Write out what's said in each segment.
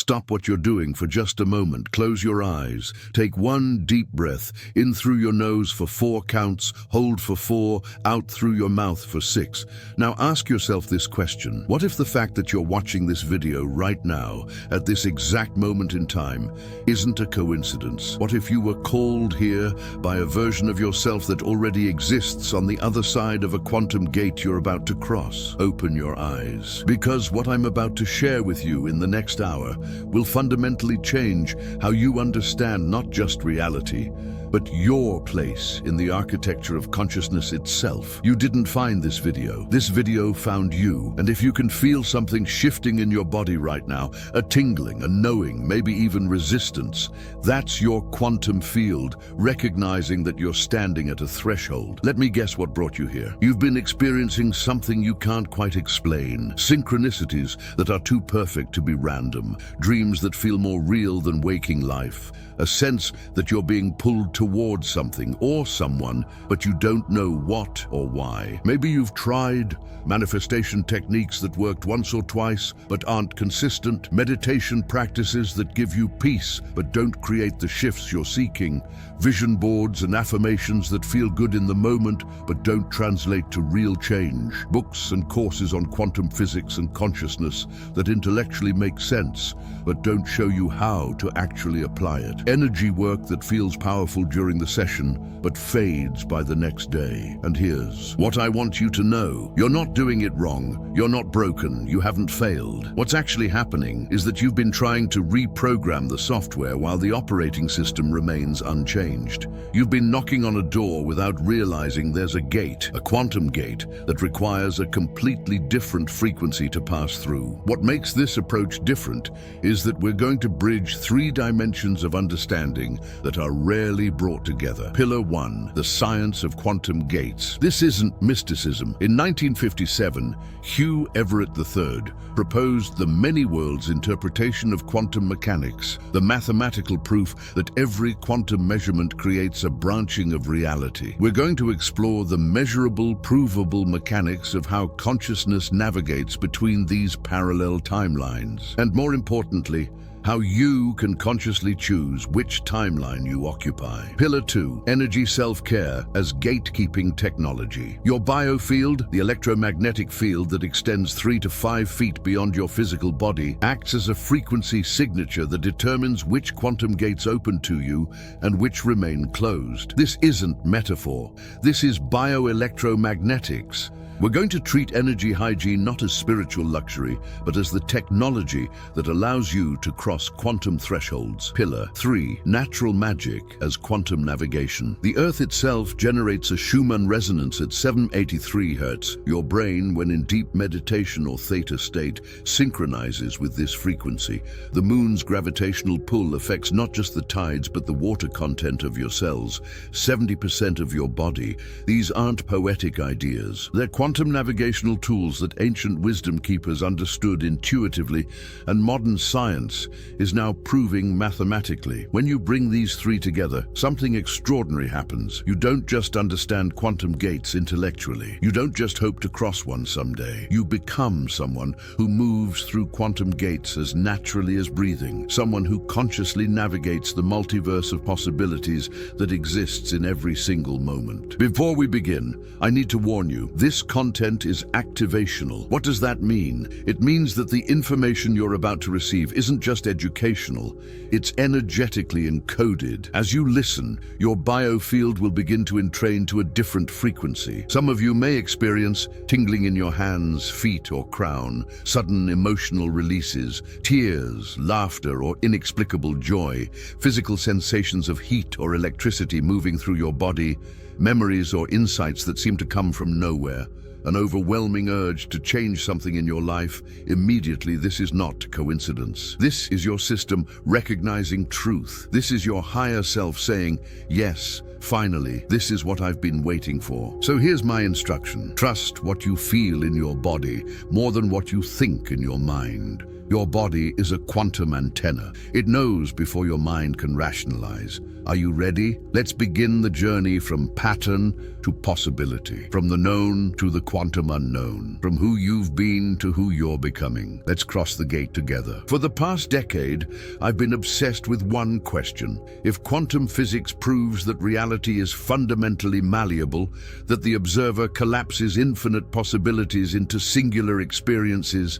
Stop what you're doing for just a moment. Close your eyes. Take one deep breath, in through your nose for 4 counts, hold for 4, out through your mouth for 6. Now ask yourself this question. What if the fact that you're watching this video right now, at this exact moment in time, isn't a coincidence? What if you were called here by a version of yourself that already exists on the other side of a quantum gate you're about to cross? Open your eyes, because what I'm about to share with you in the next hour will fundamentally change how you understand not just reality, but your place in the architecture of consciousness itself. You didn't find this video. This video found you. And if you can feel something shifting in your body right now, a tingling, a knowing, maybe even resistance, that's your quantum field, recognizing that you're standing at a threshold. Let me guess what brought you here. You've been experiencing something you can't quite explain. Synchronicities that are too perfect to be random. Dreams that feel more real than waking life. A sense that you're being pulled towards something or someone, but you don't know what or why. Maybe you've tried manifestation techniques that worked once or twice, but aren't consistent. Meditation practices that give you peace, but don't create the shifts you're seeking. Vision boards and affirmations that feel good in the moment, but don't translate to real change. Books and courses on quantum physics and consciousness that intellectually make sense, but don't show you how to actually apply it. Energy work that feels powerful during the session, but fades by the next day. And here's what I want you to know. You're not doing it wrong. You're not broken. You haven't failed. What's actually happening is that you've been trying to reprogram the software while the operating system remains unchanged. You've been knocking on a door without realizing there's a gate, a quantum gate, that requires a completely different frequency to pass through. What makes this approach different is that we're going to bridge 3 dimensions of understanding that are rarely brought together. Pillar 1, the science of quantum gates. This isn't mysticism. In 1957, Hugh Everett III proposed the many worlds interpretation of quantum mechanics, the mathematical proof that every quantum measurement creates a branching of reality. We're going to explore the measurable, provable mechanics of how consciousness navigates between these parallel timelines. And more importantly, how you can consciously choose which timeline you occupy. Pillar 2, energy self-care as gatekeeping technology. Your biofield, the electromagnetic field that extends 3 to 5 feet beyond your physical body, acts as a frequency signature that determines which quantum gates open to you and which remain closed. This isn't metaphor. This is bioelectromagnetics. We're going to treat energy hygiene not as spiritual luxury, but as the technology that allows you to cross quantum thresholds. Pillar 3, natural magic as quantum navigation. The Earth itself generates a Schumann resonance at 783 Hz. Your brain, when in deep meditation or theta state, synchronizes with this frequency. The moon's gravitational pull affects not just the tides, but the water content of your cells, 70% of your body. These aren't poetic ideas. They're quantum navigational tools that ancient wisdom keepers understood intuitively, and modern science is now proving mathematically. When you bring these 3 together, something extraordinary happens. You don't just understand quantum gates intellectually. You don't just hope to cross one someday. You become someone who moves through quantum gates as naturally as breathing. Someone who consciously navigates the multiverse of possibilities that exists in every single moment. Before we begin, I need to warn you, this content is activational. What does that mean? It means that the information you're about to receive isn't just educational, it's energetically encoded. As you listen, your biofield will begin to entrain to a different frequency. Some of you may experience tingling in your hands, feet, or crown, sudden emotional releases, tears, laughter, or inexplicable joy, physical sensations of heat or electricity moving through your body, memories or insights that seem to come from nowhere. An overwhelming urge to change something in your life. Immediately, this is not coincidence. This is your system recognizing truth. This is your higher self saying, yes, finally, this is what I've been waiting for. So here's my instruction. Trust what you feel in your body more than what you think in your mind. Your body is a quantum antenna. It knows before your mind can rationalize. Are you ready? Let's begin the journey from pattern to possibility, from the known to the quantum unknown, from who you've been to who you're becoming. Let's cross the gate together. For the past decade, I've been obsessed with one question. If quantum physics proves that reality is fundamentally malleable, that the observer collapses infinite possibilities into singular experiences,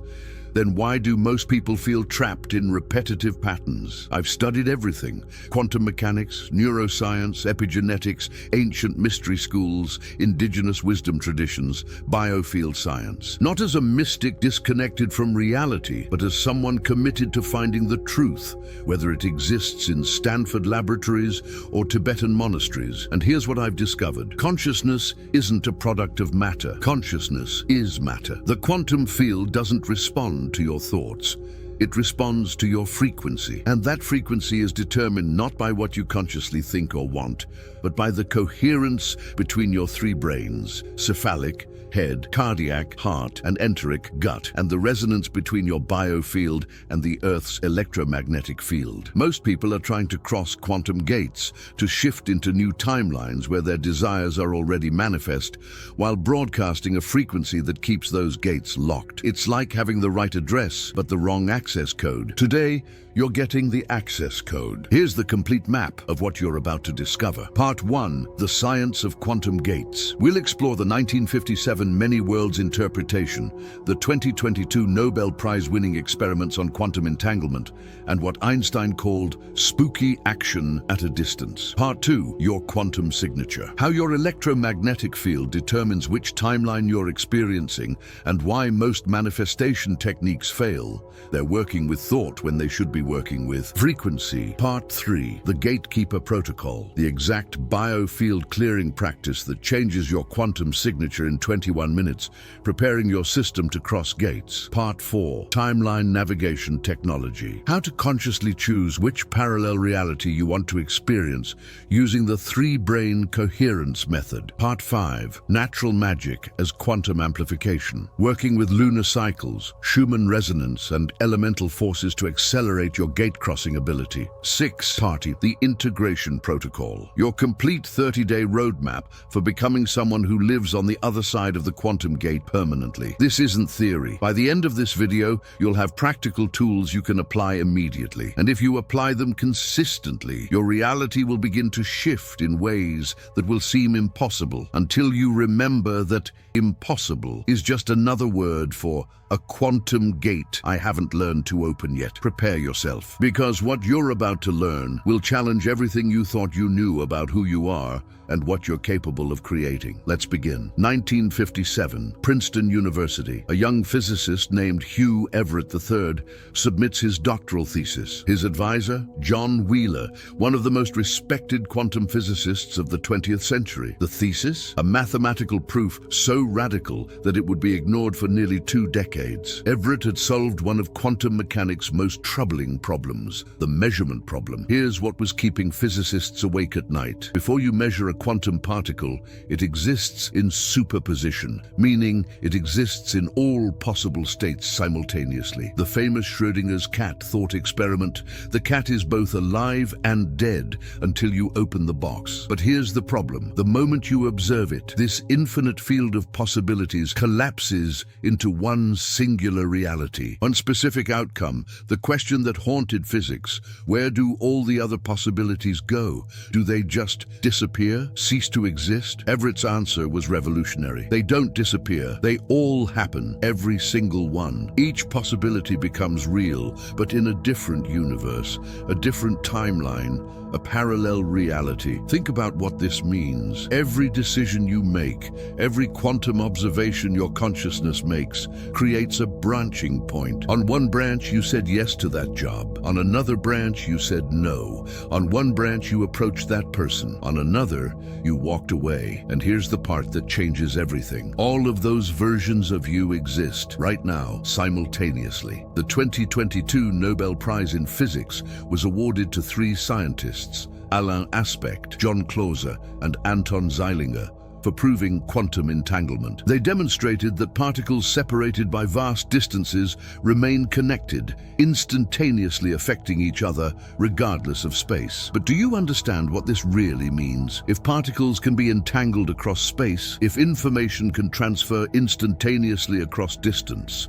then why do most people feel trapped in repetitive patterns? I've studied everything: quantum mechanics, neuroscience, epigenetics, ancient mystery schools, indigenous wisdom traditions, biofield science. Not as a mystic disconnected from reality, but as someone committed to finding the truth, whether it exists in Stanford laboratories or Tibetan monasteries. And here's what I've discovered. Consciousness isn't a product of matter. Consciousness is matter. The quantum field doesn't respond to your thoughts. It responds to your frequency, and that frequency is determined not by what you consciously think or want, but by the coherence between your three brains: cephalic, head; cardiac, heart; and enteric, gut, and the resonance between your biofield and the Earth's electromagnetic field. Most people are trying to cross quantum gates, to shift into new timelines where their desires are already manifest, while broadcasting a frequency that keeps those gates locked. It's like having the right address, but the wrong access code. Today, you're getting the access code. Here's the complete map of what you're about to discover. Part 1, The Science of Quantum Gates. We'll explore the 1957 Many Worlds interpretation, the 2022 Nobel Prize-winning experiments on quantum entanglement, and what Einstein called spooky action at a distance. Part 2, Your Quantum Signature. How your electromagnetic field determines which timeline you're experiencing and why most manifestation techniques fail. They're working with thought when they should be working with frequency. Part 3, The Gatekeeper Protocol, the exact biofield clearing practice that changes your quantum signature in 21 minutes, preparing your system to cross gates. Part 4, Timeline Navigation Technology, how to consciously choose which parallel reality you want to experience using the three-brain coherence method. Part 5, Natural Magic as Quantum Amplification, working with lunar cycles, Schumann resonance, and elemental forces to accelerate your gate-crossing ability. 6, Party, the Integration Protocol, your complete 30-day roadmap for becoming someone who lives on the other side of the quantum gate permanently. This isn't theory. By the end of this video, you'll have practical tools you can apply immediately. And if you apply them consistently, your reality will begin to shift in ways that will seem impossible, until you remember that impossible is just another word for a quantum gate I haven't learned to open yet. Prepare yourself, because what you're about to learn will challenge everything you thought you knew about who you are and what you're capable of creating. Let's begin. 1957, Princeton University. A young physicist named Hugh Everett III submits his doctoral thesis. His advisor, John Wheeler, one of the most respected quantum physicists of the 20th century. The thesis? A mathematical proof so radical that it would be ignored for nearly 2 decades. Everett had solved one of quantum mechanics' most troubling problems, the measurement problem. Here's what was keeping physicists awake at night. Before you measure a quantum particle, it exists in superposition, meaning it exists in all possible states simultaneously. The famous Schrödinger's cat thought experiment: the cat is both alive and dead until you open the box. But here's the problem. The moment you observe it, this infinite field of possibilities collapses into one singular reality, one specific outcome, the question that haunted physics: where do all the other possibilities go? Do they just disappear? Cease to exist? Everett's answer was revolutionary. They don't disappear. They all happen, every single one. Each possibility becomes real, but in a different universe, a different timeline, a parallel reality. Think about what this means. Every decision you make, every quantum observation your consciousness makes, creates a branching point. On one branch, you said yes to that job. On another branch, you said no. On one branch, you approached that person. On another, you walked away. And here's the part that changes everything. All of those versions of you exist right now, simultaneously. The 2022 Nobel Prize in Physics was awarded to 3 scientists, Alain Aspect, John Clauser, and Anton Zeilinger, for proving quantum entanglement. They demonstrated that particles separated by vast distances remain connected, instantaneously affecting each other regardless of space. But do you understand what this really means? If particles can be entangled across space, if information can transfer instantaneously across distance,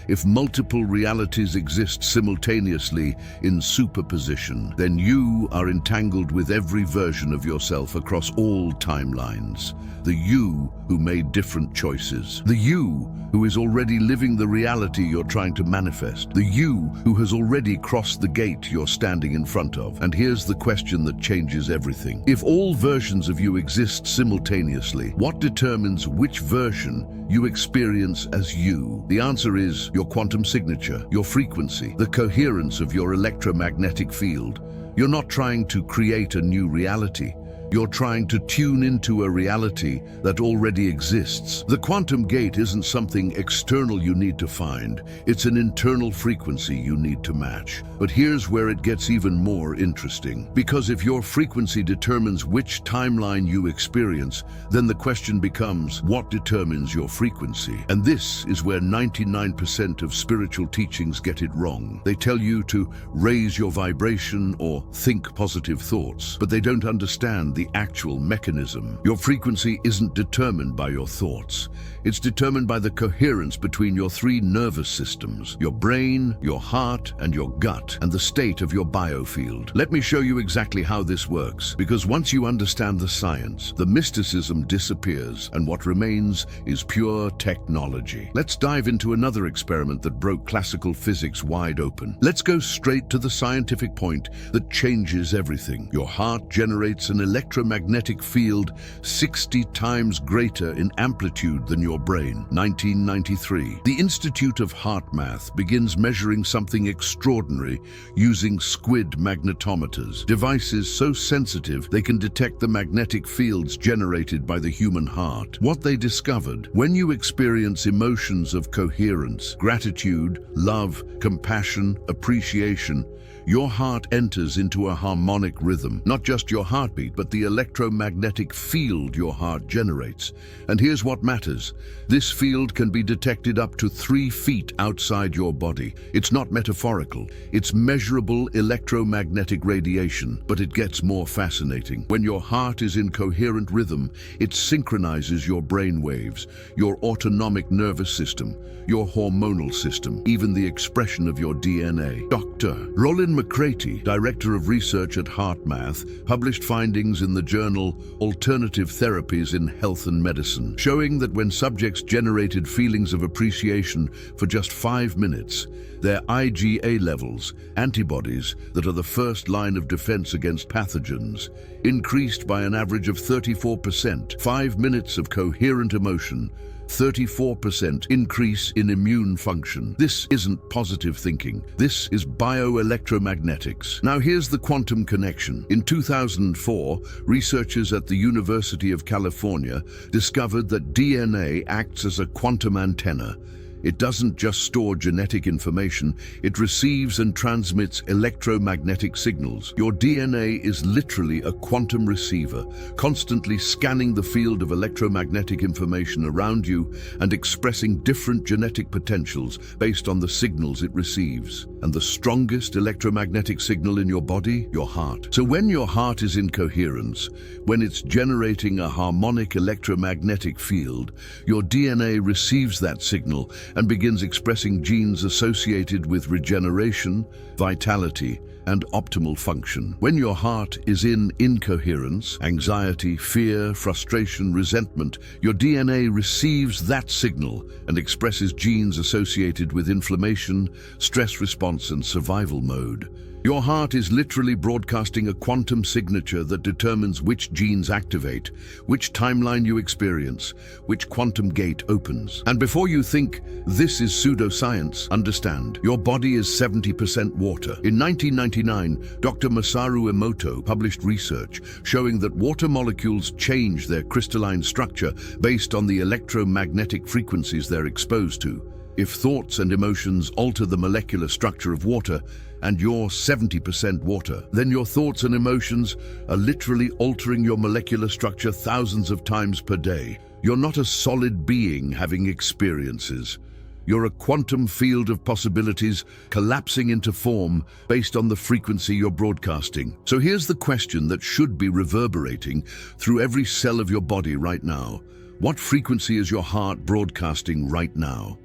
if multiple realities exist simultaneously in superposition, then you are entangled with every version of yourself across all timelines. The you who made different choices. The you who is already living the reality you're trying to manifest. The you who has already crossed the gate you're standing in front of. And here's the question that changes everything. If all versions of you exist simultaneously, what determines which version you experience as you? The answer is your quantum signature, your frequency, the coherence of your electromagnetic field. You're not trying to create a new reality. You're trying to tune into a reality that already exists. The quantum gate isn't something external you need to find. It's an internal frequency you need to match. But here's where it gets even more interesting. Because if your frequency determines which timeline you experience, then the question becomes, what determines your frequency? And this is where 99% of spiritual teachings get it wrong. They tell you to raise your vibration or think positive thoughts, but they don't understand the actual mechanism. Your frequency isn't determined by your thoughts. It's determined by the coherence between your three nervous systems, your brain, your heart, and your gut, and the state of your biofield. Let me show you exactly how this works, because once you understand the science, the mysticism disappears, and what remains is pure technology. Let's dive into another experiment that broke classical physics wide open. Let's go straight to the scientific point that changes everything. Your heart generates an electromagnetic field 60 times greater in amplitude than your brain. 1993. The Institute of Heart Math begins measuring something extraordinary using squid magnetometers, devices so sensitive they can detect the magnetic fields generated by the human heart. What they discovered: when you experience emotions of coherence, gratitude, love, compassion, appreciation, your heart enters into a harmonic rhythm. Not just your heartbeat, but the electromagnetic field your heart generates. And here's what matters. This field can be detected up to 3 feet outside your body. It's not metaphorical. It's measurable electromagnetic radiation, but it gets more fascinating. When your heart is in coherent rhythm, it synchronizes your brain waves, your autonomic nervous system, your hormonal system, even the expression of your DNA. Dr. Rollin McCraty, Director of Research at HeartMath, published findings in the journal Alternative Therapies in Health and Medicine, showing that when subjects generated feelings of appreciation for just 5 minutes, their IgA levels, antibodies that are the first line of defense against pathogens, increased by an average of 34%. 5 minutes of coherent emotion, 34% increase in immune function. This isn't positive thinking. This is bioelectromagnetics. Now here's the quantum connection. In 2004, researchers at the University of California discovered that DNA acts as a quantum antenna. It doesn't just store genetic information, it receives and transmits electromagnetic signals. Your DNA is literally a quantum receiver, constantly scanning the field of electromagnetic information around you and expressing different genetic potentials based on the signals it receives. And the strongest electromagnetic signal in your body? Your heart. So when your heart is in coherence, when it's generating a harmonic electromagnetic field, your DNA receives that signal and begins expressing genes associated with regeneration, vitality, and optimal function. When your heart is in incoherence, anxiety, fear, frustration, resentment, your DNA receives that signal and expresses genes associated with inflammation, stress response, and survival mode. Your heart is literally broadcasting a quantum signature that determines which genes activate, which timeline you experience, which quantum gate opens. And before you think this is pseudoscience, understand, your body is 70% water. In 1999, Dr. Masaru Emoto published research showing that water molecules change their crystalline structure based on the electromagnetic frequencies they're exposed to. If thoughts and emotions alter the molecular structure of water, and you're 70% water, then your thoughts and emotions are literally altering your molecular structure thousands of times per day. You're not a solid being having experiences. You're a quantum field of possibilities collapsing into form based on the frequency you're broadcasting. So here's the question that should be reverberating through every cell of your body right now. What frequency is your heart broadcasting right now?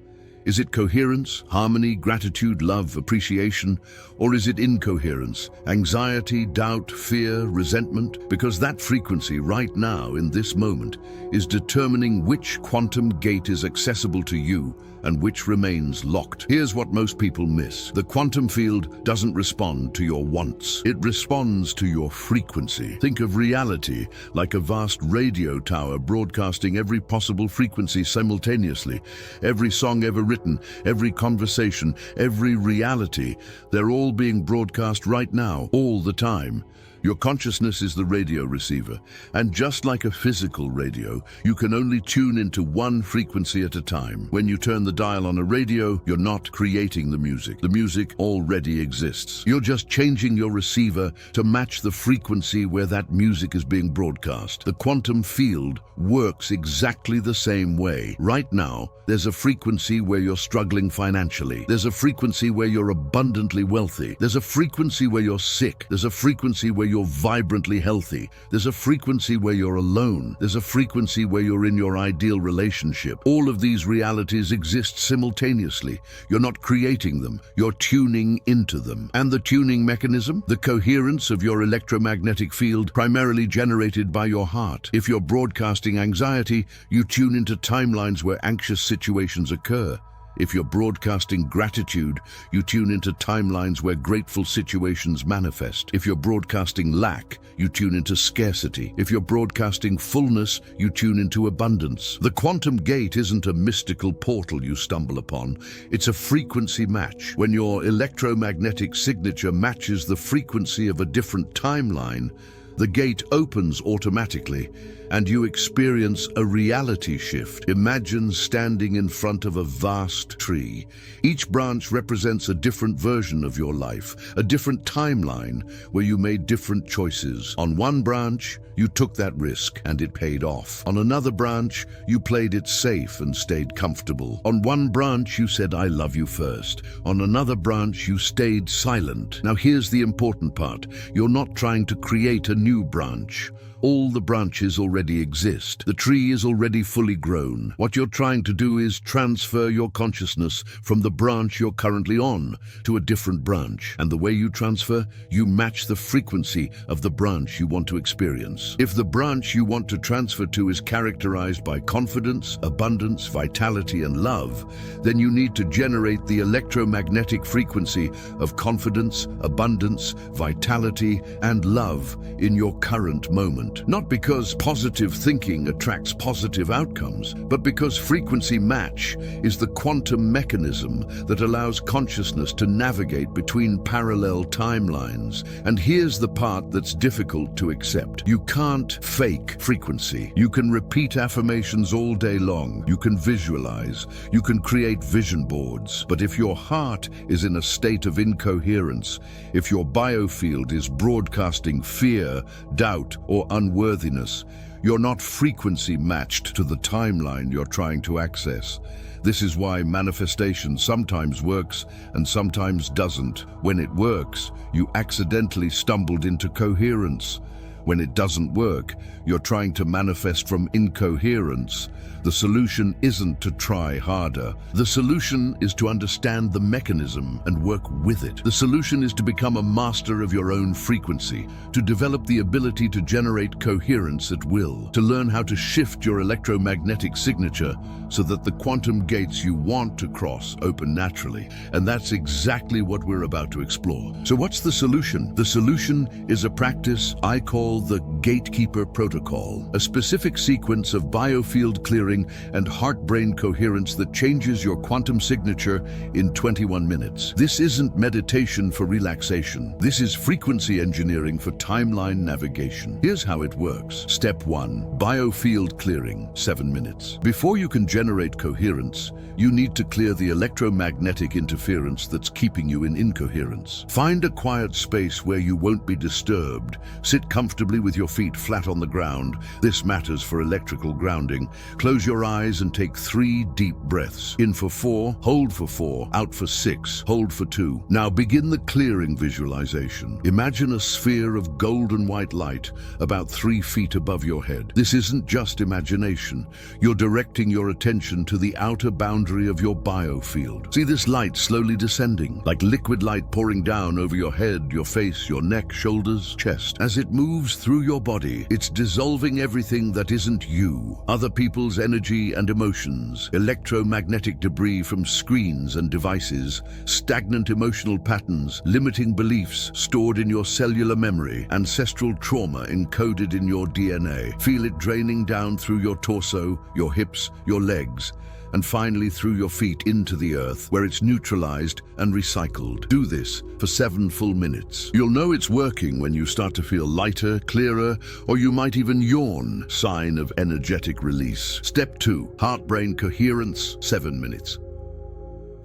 Is it coherence, harmony, gratitude, love, appreciation? Or is it incoherence, anxiety, doubt, fear, resentment? Because that frequency right now in this moment is determining which quantum gate is accessible to you and which remains locked. Here's what most people miss. The quantum field doesn't respond to your wants. It responds to your frequency. Think of reality like a vast radio tower broadcasting every possible frequency simultaneously. Every song ever written, every conversation, every reality, they're all being broadcast right now, all the time. Your consciousness is the radio receiver, and just like a physical radio, you can only tune into one frequency at a time. When you turn the dial on a radio, you're not creating the music. The music already exists. You're just changing your receiver to match the frequency where that music is being broadcast. The quantum field works exactly the same way. Right now, there's a frequency where you're struggling financially. There's a frequency where you're abundantly wealthy. There's a frequency where you're sick. There's a frequency where you're vibrantly healthy. There's a frequency where you're alone. There's a frequency where you're in your ideal relationship. All of these realities exist simultaneously. You're not creating them. You're tuning into them. And the tuning mechanism? The coherence of your electromagnetic field, primarily generated by your heart. If you're broadcasting anxiety, you tune into timelines where anxious situations occur. If you're broadcasting gratitude, you tune into timelines where grateful situations manifest. If you're broadcasting lack, you tune into scarcity. If you're broadcasting fullness, you tune into abundance. The quantum gate isn't a mystical portal you stumble upon. It's a frequency match. When your electromagnetic signature matches the frequency of a different timeline, the gate opens automatically, and you experience a reality shift. Imagine standing in front of a vast tree. Each branch represents a different version of your life, a different timeline where you made different choices. On one branch, you took that risk and it paid off. On another branch, you played it safe and stayed comfortable. On one branch, you said, "I love you" first. On another branch, you stayed silent. Now here's the important part. You're not trying to create a new branch. All the branches already exist. The tree is already fully grown. What you're trying to do is transfer your consciousness from the branch you're currently on to a different branch. And the way you transfer, you match the frequency of the branch you want to experience. If the branch you want to transfer to is characterized by confidence, abundance, vitality, and love, then you need to generate the electromagnetic frequency of confidence, abundance, vitality, and love in your current moment. Not because positive thinking attracts positive outcomes, but because frequency match is the quantum mechanism that allows consciousness to navigate between parallel timelines. And here's the part that's difficult to accept. You can't fake frequency. You can repeat affirmations all day long. You can visualize. You can create vision boards. But if your heart is in a state of incoherence, if your biofield is broadcasting fear, doubt, or unworthiness, you're not frequency matched to the timeline you're trying to access. This is why manifestation sometimes works and sometimes doesn't. When it works, you accidentally stumbled into coherence. When it doesn't work, you're trying to manifest from incoherence. The solution isn't to try harder. The solution is to understand the mechanism and work with it. The solution is to become a master of your own frequency, to develop the ability to generate coherence at will, to learn how to shift your electromagnetic signature so that the quantum gates you want to cross open naturally. And that's exactly what we're about to explore. So what's the solution? The solution is a practice I call the Gatekeeper Protocol, a specific sequence of biofield clearing and heart-brain coherence that changes your quantum signature in 21 minutes. This isn't meditation for relaxation. This is frequency engineering for timeline navigation. Here's how it works. Step 1. Biofield clearing, 7 minutes. Before you can generate coherence, you need to clear the electromagnetic interference that's keeping you in incoherence. Find a quiet space where you won't be disturbed. Sit comfortably with your feet flat on the ground. This matters for electrical grounding. Close your eyes and take 3 deep breaths. In for 4, hold for 4, out for 6, hold for 2. Now begin the clearing visualization. Imagine a sphere of golden white light about 3 feet above your head. This isn't just imagination. You're directing your attention to the outer boundary of your biofield. See this light slowly descending, like liquid light pouring down over your head, your face, your neck, shoulders, chest. As it moves through your body, it's dissolving everything that isn't you. Other people's energy and emotions, electromagnetic debris from screens and devices, stagnant emotional patterns, limiting beliefs stored in your cellular memory, ancestral trauma encoded in your DNA. Feel it draining down through your torso, your hips, your legs, and finally through your feet into the earth, where it's neutralized and recycled. Do this for 7 full minutes. You'll know it's working when you start to feel lighter, clearer, or you might even yawn, sign of energetic release. Step 2, heart-brain coherence, 7 minutes.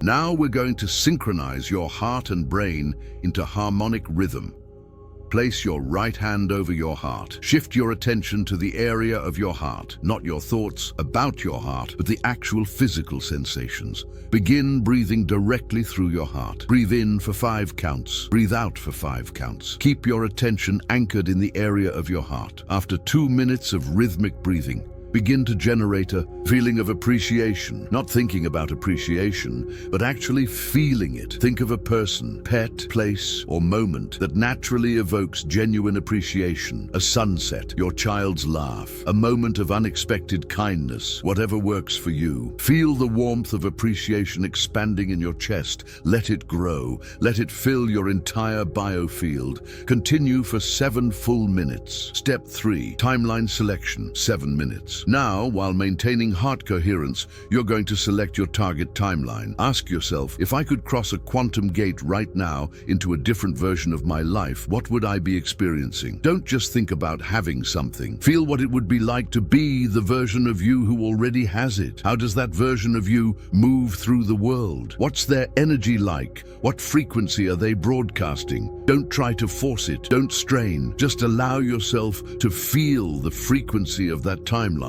Now we're going to synchronize your heart and brain into harmonic rhythm. Place your right hand over your heart. Shift your attention to the area of your heart, not your thoughts about your heart, but the actual physical sensations. Begin breathing directly through your heart. Breathe in for 5 counts. Breathe out for 5 counts. Keep your attention anchored in the area of your heart. After 2 minutes of rhythmic breathing, begin to generate a feeling of appreciation. Not thinking about appreciation, but actually feeling it. Think of a person, pet, place, or moment that naturally evokes genuine appreciation. A sunset, your child's laugh, a moment of unexpected kindness, whatever works for you. Feel the warmth of appreciation expanding in your chest. Let it grow. Let it fill your entire biofield. Continue for 7 full minutes. Step 3, timeline selection, 7 minutes. Now, while maintaining heart coherence, you're going to select your target timeline. Ask yourself, if I could cross a quantum gate right now into a different version of my life, what would I be experiencing? Don't just think about having something. Feel what it would be like to be the version of you who already has it. How does that version of you move through the world? What's their energy like? What frequency are they broadcasting? Don't try to force it. Don't strain. Just allow yourself to feel the frequency of that timeline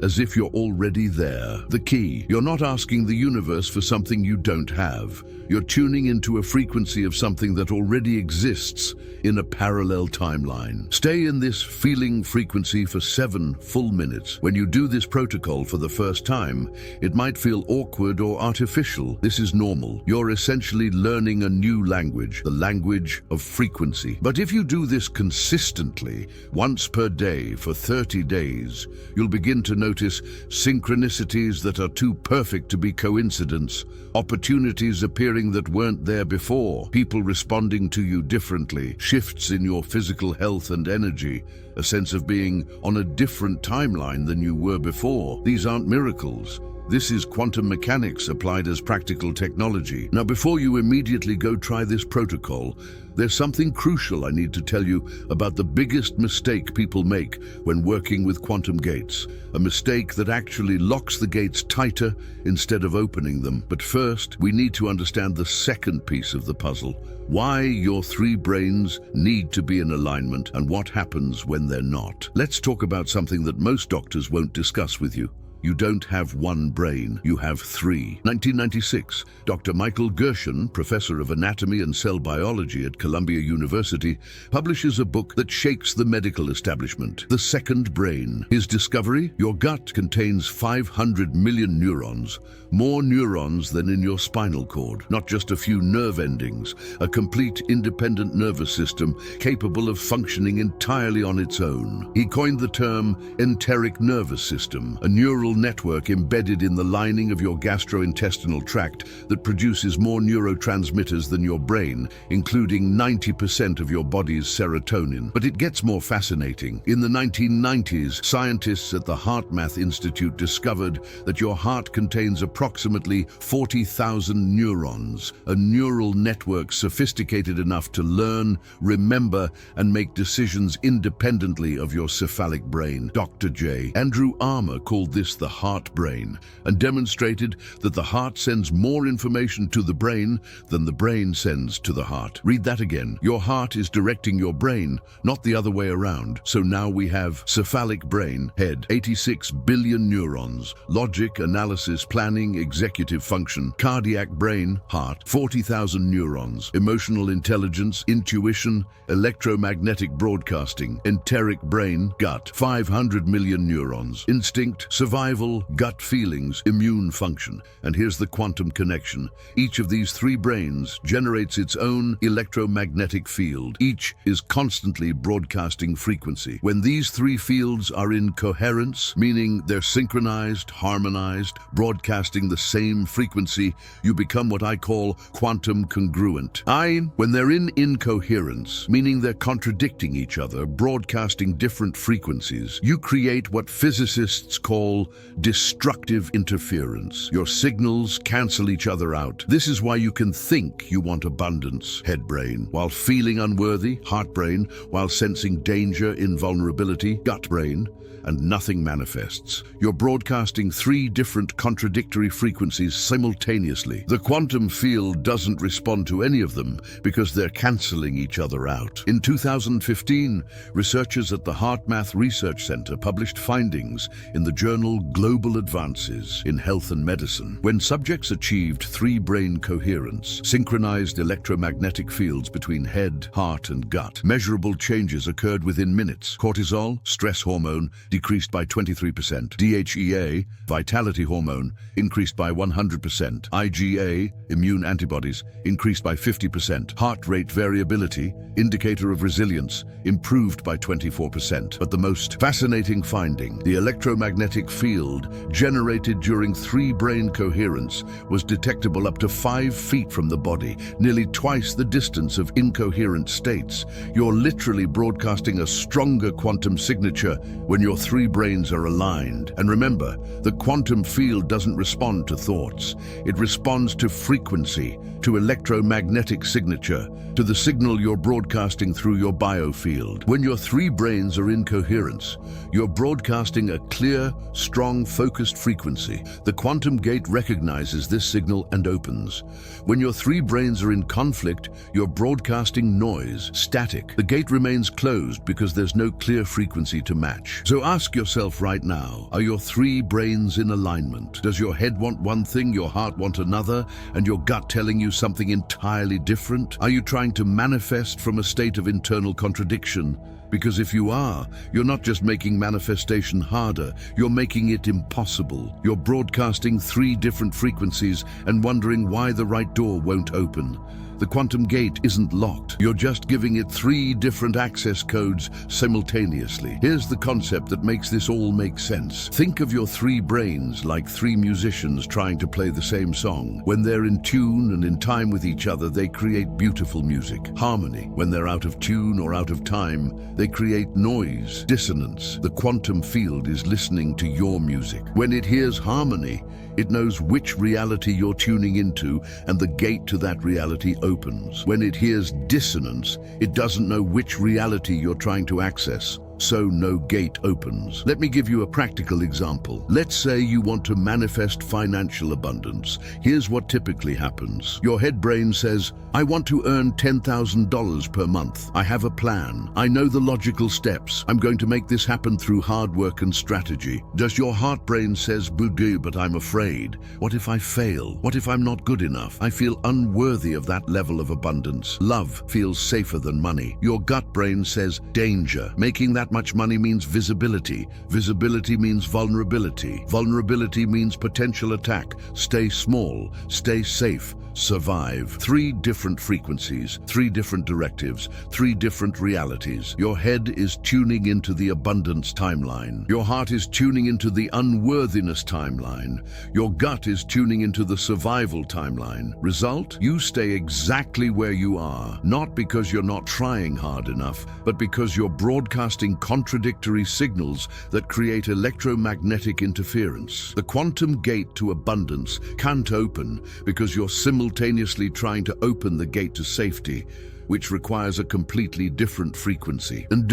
as if you're already there. The key, you're not asking the universe for something you don't have. You're tuning into a frequency of something that already exists in a parallel timeline. Stay in this feeling frequency for 7 full minutes. When you do this protocol for the first time, it might feel awkward or artificial. This is normal. You're essentially learning a new language, the language of frequency. But if you do this consistently, once per day for 30 days, you'll begin to notice synchronicities that are too perfect to be coincidence, opportunities appearing that weren't there before, people responding to you differently, shifts in your physical health and energy, a sense of being on a different timeline than you were before. These aren't miracles. This is quantum mechanics applied as practical technology. Now, before you immediately go try this protocol, there's something crucial I need to tell you about the biggest mistake people make when working with quantum gates. A mistake that actually locks the gates tighter instead of opening them. But first, we need to understand the second piece of the puzzle. Why your 3 brains need to be in alignment and what happens when they're not. Let's talk about something that most doctors won't discuss with you. You don't have 1 brain, you have 3. 1996, Dr. Michael Gershon, professor of anatomy and cell biology at Columbia University, publishes a book that shakes the medical establishment, The Second Brain. His discovery? Your gut contains 500 million neurons, more neurons than in your spinal cord. Not just a few nerve endings, a complete independent nervous system capable of functioning entirely on its own. He coined the term enteric nervous system, a neural neural network embedded in the lining of your gastrointestinal tract that produces more neurotransmitters than your brain, including 90% of your body's serotonin. But it gets more fascinating. In the 1990s, scientists at the HeartMath Institute discovered that your heart contains approximately 40,000 neurons, a neural network sophisticated enough to learn, remember, and make decisions independently of your cephalic brain. Dr. J. Andrew Armour called this the heart brain and demonstrated that the heart sends more information to the brain than the brain sends to the heart. Read that again. Your heart is directing your brain, not the other way around. So now we have cephalic brain, head, 86 billion neurons, logic, analysis, planning, executive function, cardiac brain, heart, 40,000 neurons, emotional intelligence, intuition, electromagnetic broadcasting, enteric brain, gut, 500 million neurons, instinct, survival, gut feelings, immune function. And here's the quantum connection. Each of these three brains generates its own electromagnetic field. Each is constantly broadcasting frequency. When these three fields are in coherence, meaning they're synchronized, harmonized, broadcasting the same frequency, you become what I call quantum congruent. When they're in incoherence, meaning they're contradicting each other, broadcasting different frequencies, you create what physicists call destructive interference. Your signals cancel each other out. This is why you can think you want abundance, head brain, while feeling unworthy, heart brain, while sensing danger, invulnerability, gut brain, and nothing manifests. You're broadcasting three different contradictory frequencies simultaneously. The quantum field doesn't respond to any of them because they're canceling each other out. In 2015, researchers at the HeartMath Research Center published findings in the journal Global Advances in Health and Medicine. When subjects achieved three-brain coherence, synchronized electromagnetic fields between head, heart, and gut, measurable changes occurred within minutes. Cortisol, stress hormone, decreased by 23%. DHEA, vitality hormone, increased by 100%. IgA, immune antibodies, increased by 50%. Heart rate variability, indicator of resilience, improved by 24%. But the most fascinating finding, the electromagnetic field generated during three-brain coherence was detectable up to 5 feet from the body, nearly twice the distance of incoherent states. You're literally broadcasting a stronger quantum signature when your three brains are aligned. And remember, the quantum field doesn't respond to thoughts. It responds to frequency, to electromagnetic signature, to the signal you're broadcasting through your biofield. When your three brains are in coherence, you're broadcasting a clear, strong, focused frequency. The quantum gate recognizes this signal and opens. When your three brains are in conflict, you're broadcasting noise, static. The gate remains closed because there's no clear frequency to match. So ask yourself right now, are your three brains in alignment? Does your head want one thing, your heart want another, and your gut telling you something entirely different? Are you trying to manifest from a state of internal contradiction? Because if you are, you're not just making manifestation harder, you're making it impossible. You're broadcasting three different frequencies and wondering why the right door won't open. The quantum gate isn't locked. You're just giving it three different access codes simultaneously. Here's the concept that makes this all make sense. Think of your three brains like three musicians trying to play the same song. When they're in tune and in time with each other, they create beautiful music, harmony. When they're out of tune or out of time, they create noise, dissonance. The quantum field is listening to your music. When it hears harmony, it knows which reality you're tuning into, and the gate to that reality opens. When it hears dissonance, it doesn't know which reality you're trying to access, so no gate opens. Let me give you a practical example. Let's say you want to manifest financial abundance. Here's what typically happens. Your head brain says, I want to earn $10,000 per month. I have a plan. I know the logical steps. I'm going to make this happen through hard work and strategy. Does your heart brain says, boo-doo, but I'm afraid. What if I fail? What if I'm not good enough? I feel unworthy of that level of abundance. Love feels safer than money. Your gut brain says, danger, making that That much money means visibility. Visibility means vulnerability. Vulnerability means potential attack. Stay small, stay safe, survive. 3 different frequencies, 3 different directives, 3 different realities. Your head is tuning into the abundance timeline. Your heart is tuning into the unworthiness timeline. Your gut is tuning into the survival timeline. Result? You stay exactly where you are, not because you're not trying hard enough, but because you're broadcasting contradictory signals that create electromagnetic interference. The quantum gate to abundance can't open because you're simultaneously trying to open the gate to safety, which requires a completely different frequency. And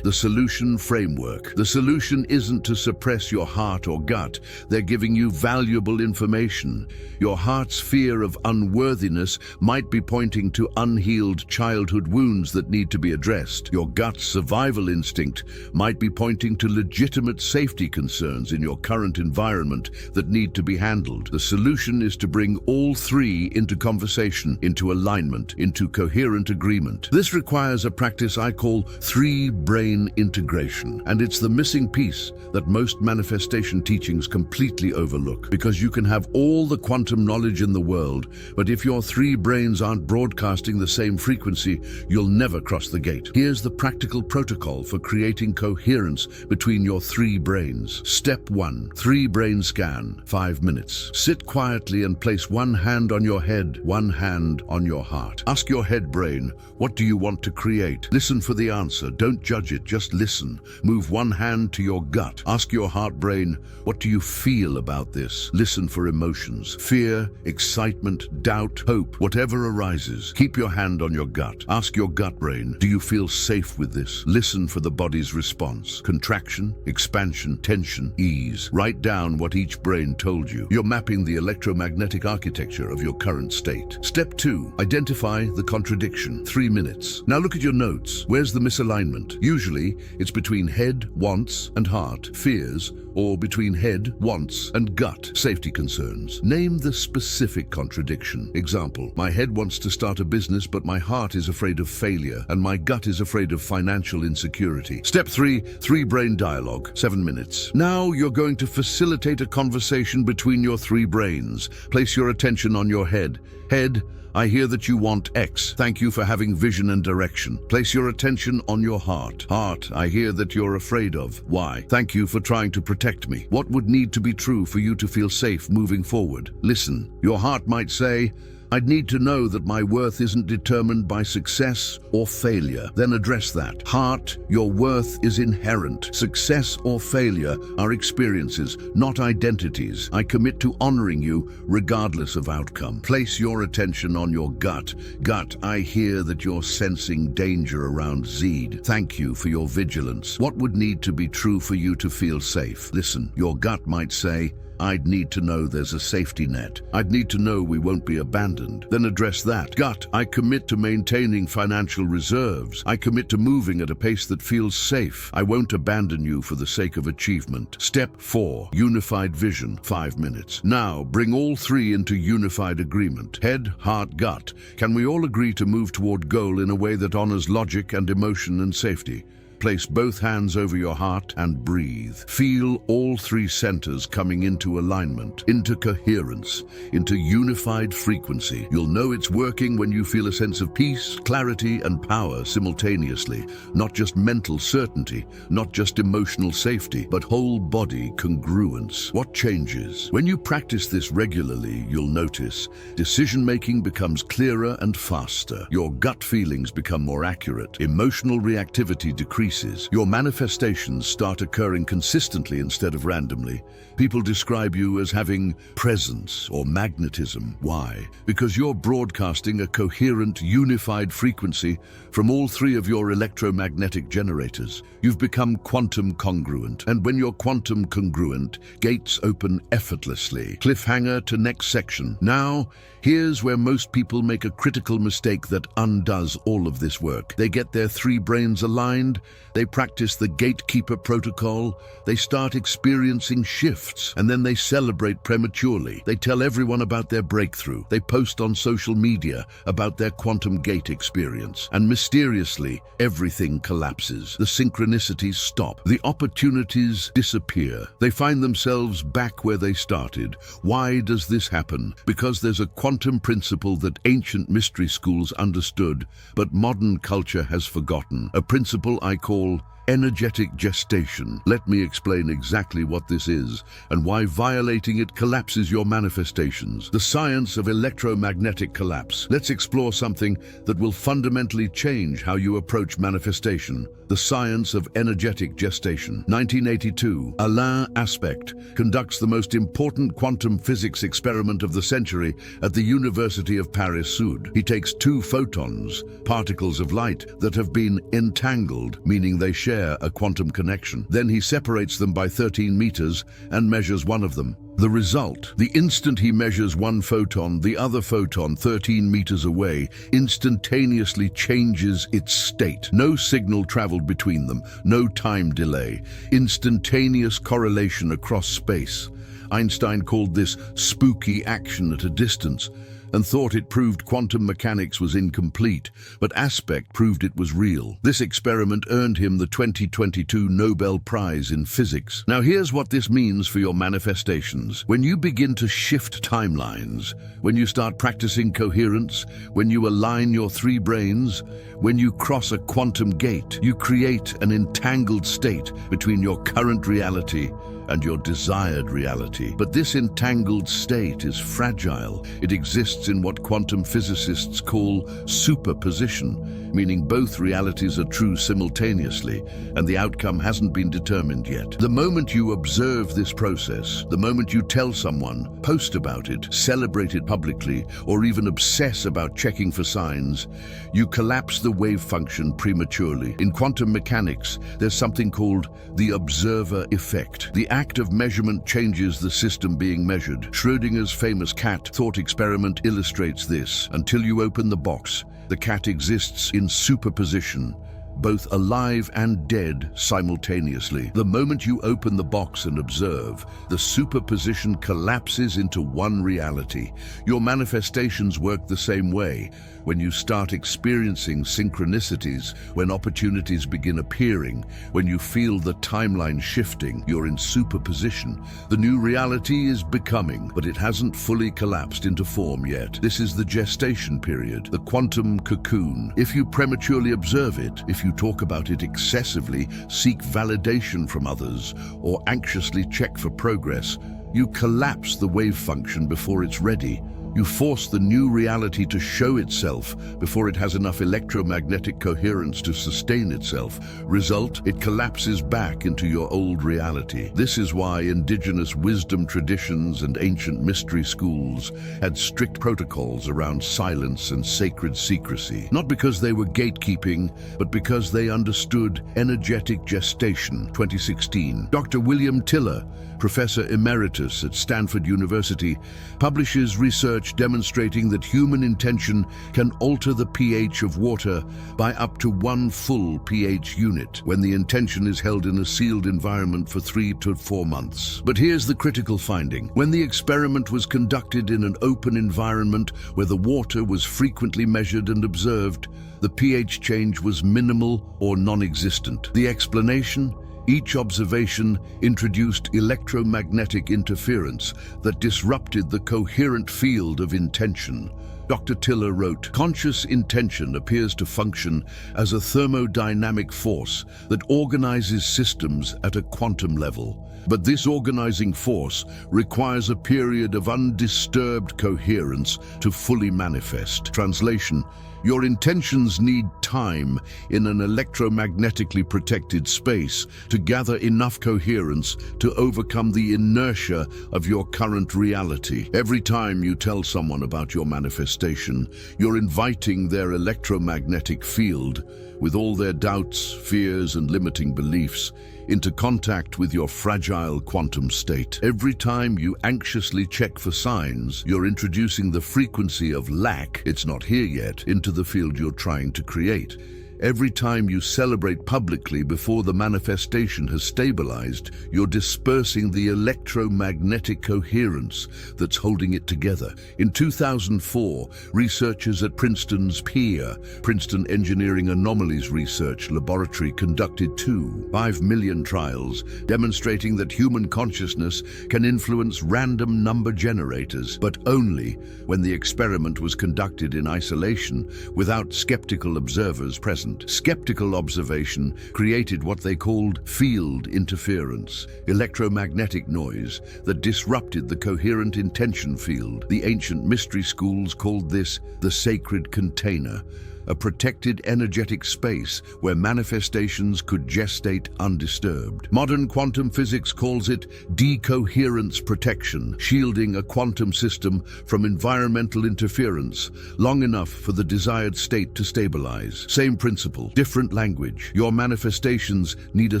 the solution framework. The solution isn't to suppress your heart or gut. They're giving you valuable information. Your heart's fear of unworthiness might be pointing to unhealed childhood wounds that need to be addressed. Your gut's survival instinct might be pointing to legitimate safety concerns in your current environment that need to be handled. The solution is to bring all 3 into conversation, into alignment, into coherent agreement. This requires a practice I call 3-brain integration, and it's the missing piece that most manifestation teachings completely overlook, because you can have all the quantum knowledge in the world, but if your 3 brains aren't broadcasting the same frequency, you'll never cross the gate. Here's the practical protocol for creating coherence between your 3 brains. Step 1. 3-brain scan. 5 minutes. Sit quietly and place 1 hand on your head, 1 hand on your heart. Ask your head brain, what do you want to create? Listen for the answer. Don't judge it, just listen. Move 1 hand to your gut. Ask your heart brain, what do you feel about this? Listen for emotions. Fear, excitement, doubt, hope, whatever arises. Keep your hand on your gut. Ask your gut brain, do you feel safe with this? Listen for the body's response. Contraction, expansion, tension, ease. Write down what each brain told you. You're mapping the electromagnetic architecture of your current state. Step 2. Identify the contradiction. 3 minutes. Now look at your notes. Where's the misalignment? Usually, it's between head, wants, and heart, fears, or between head, wants, and gut, safety concerns. Name the specific contradiction. Example, my head wants to start a business, but my heart is afraid of failure, and my gut is afraid of financial insecurity. Step 3, 3-brain dialogue, 7 minutes. Now you're going to facilitate a conversation between your 3 brains. Place your attention on your head. Head, I hear that you want X. Thank you for having vision and direction. Place your attention on your heart. Heart, I hear that you're afraid of Y. Thank you for trying to protect me. What would need to be true for you to feel safe moving forward? Listen. Your heart might say, I'd need to know that my worth isn't determined by success or failure. Then address that. Heart, your worth is inherent. Success or failure are experiences, not identities. I commit to honoring you regardless of outcome. Place your attention on your gut. Gut, I hear that you're sensing danger around Zed. Thank you for your vigilance. What would need to be true for you to feel safe? Listen, your gut might say, I'd need to know there's a safety net. I'd need to know we won't be abandoned. Then address that. Gut, I commit to maintaining financial reserves. I commit to moving at a pace that feels safe. I won't abandon you for the sake of achievement. Step 4, unified vision, 5 minutes. Now, bring all 3 into unified agreement. Head, heart, gut. Can we all agree to move toward goal in a way that honors logic and emotion and safety? Place both hands over your heart and breathe. Feel all 3 centers coming into alignment, into coherence, into unified frequency. You'll know it's working when you feel a sense of peace, clarity, and power simultaneously. Not just mental certainty, not just emotional safety, but whole body congruence. What changes? When you practice this regularly, you'll notice decision-making becomes clearer and faster. Your gut feelings become more accurate. Emotional reactivity decreases. Your manifestations start occurring consistently instead of randomly. People describe you as having presence or magnetism. Why? Because you're broadcasting a coherent, unified frequency from all 3 of your electromagnetic generators. You've become quantum congruent. And when you're quantum congruent, gates open effortlessly. Cliffhanger to next section. Now, here's where most people make a critical mistake that undoes all of this work. They get their 3 brains aligned, They practice the gatekeeper protocol. They start experiencing shifts, and then they celebrate prematurely. They tell everyone about their breakthrough. They post on social media about their quantum gate experience. And mysteriously, everything collapses. The synchronicities stop. The opportunities disappear. They find themselves back where they started. Why does this happen? Because there's a quantum principle that ancient mystery schools understood, but modern culture has forgotten. A principle I call energetic gestation. Let me explain exactly what this is and why violating it collapses your manifestations. The science of electromagnetic collapse. Let's explore something that will fundamentally change how you approach manifestation. The science of energetic gestation. 1982, Alain Aspect conducts the most important quantum physics experiment of the century at the University of Paris-Sud. He takes two photons, particles of light, that have been entangled, meaning they share a quantum connection. Then he separates them by 13 meters and measures one of them. The result: the instant he measures one photon, the other photon 13 meters away instantaneously changes its state. No signal traveled between them, no time delay, instantaneous correlation across space. Einstein called this spooky action at a distance and thought it proved quantum mechanics was incomplete, but Aspect proved it was real. This experiment earned him the 2022 Nobel Prize in Physics. Now here's what this means for your manifestations. When you begin to shift timelines, when you start practicing coherence, when you align your three brains, when you cross a quantum gate, you create an entangled state between your current reality and your desired reality. But this entangled state is fragile. It exists in what quantum physicists call superposition, meaning both realities are true simultaneously, and the outcome hasn't been determined yet. The moment you observe this process, the moment you tell someone, post about it, celebrate it publicly, or even obsess about checking for signs, you collapse the wave function prematurely. In quantum mechanics, there's something called the observer effect. The act of measurement changes the system being measured. Schrödinger's famous cat thought experiment illustrates this. Until you open the box, the cat exists in superposition, both alive and dead simultaneously. The moment you open the box and observe, the superposition collapses into one reality. Your manifestations work the same way. When you start experiencing synchronicities, when opportunities begin appearing, when you feel the timeline shifting, you're in superposition. The new reality is becoming, but it hasn't fully collapsed into form yet. This is the gestation period, the quantum cocoon. If you prematurely observe it, if you talk about it excessively, seek validation from others, or anxiously check for progress, you collapse the wave function before it's ready. You force the new reality to show itself before it has enough electromagnetic coherence to sustain itself. Result, it collapses back into your old reality. This is why indigenous wisdom traditions and ancient mystery schools had strict protocols around silence and sacred secrecy. Not because they were gatekeeping, but because they understood energetic gestation. 2016. Dr. William Tiller, Professor Emeritus at Stanford University, publishes research demonstrating that human intention can alter the pH of water by up to 1 full pH unit when the intention is held in a sealed environment for 3 to 4 months. But here's the critical finding. When the experiment was conducted in an open environment where the water was frequently measured and observed, the pH change was minimal or non-existent. The explanation? Each observation introduced electromagnetic interference that disrupted the coherent field of intention. Dr. Tiller wrote, "Conscious intention appears to function as a thermodynamic force that organizes systems at a quantum level. But this organizing force requires a period of undisturbed coherence to fully manifest." Translation: your intentions need time in an electromagnetically protected space to gather enough coherence to overcome the inertia of your current reality. Every time you tell someone about your manifestation, you're inviting their electromagnetic field, with all their doubts, fears, and limiting beliefs, into contact with your fragile quantum state. Every time you anxiously check for signs, you're introducing the frequency of lack, it's not here yet, into the field you're trying to create. Every time you celebrate publicly before the manifestation has stabilized, you're dispersing the electromagnetic coherence that's holding it together. In 2004, researchers at Princeton's PEER, Princeton Engineering Anomalies Research Laboratory, conducted 5 million trials, demonstrating that human consciousness can influence random number generators, but only when the experiment was conducted in isolation without skeptical observers present. Skeptical observation created what they called field interference, electromagnetic noise that disrupted the coherent intention field. The ancient mystery schools called this the sacred container, a protected energetic space where manifestations could gestate undisturbed. Modern quantum physics calls it decoherence protection, shielding a quantum system from environmental interference long enough for the desired state to stabilize. Same principle, different language. Your manifestations need a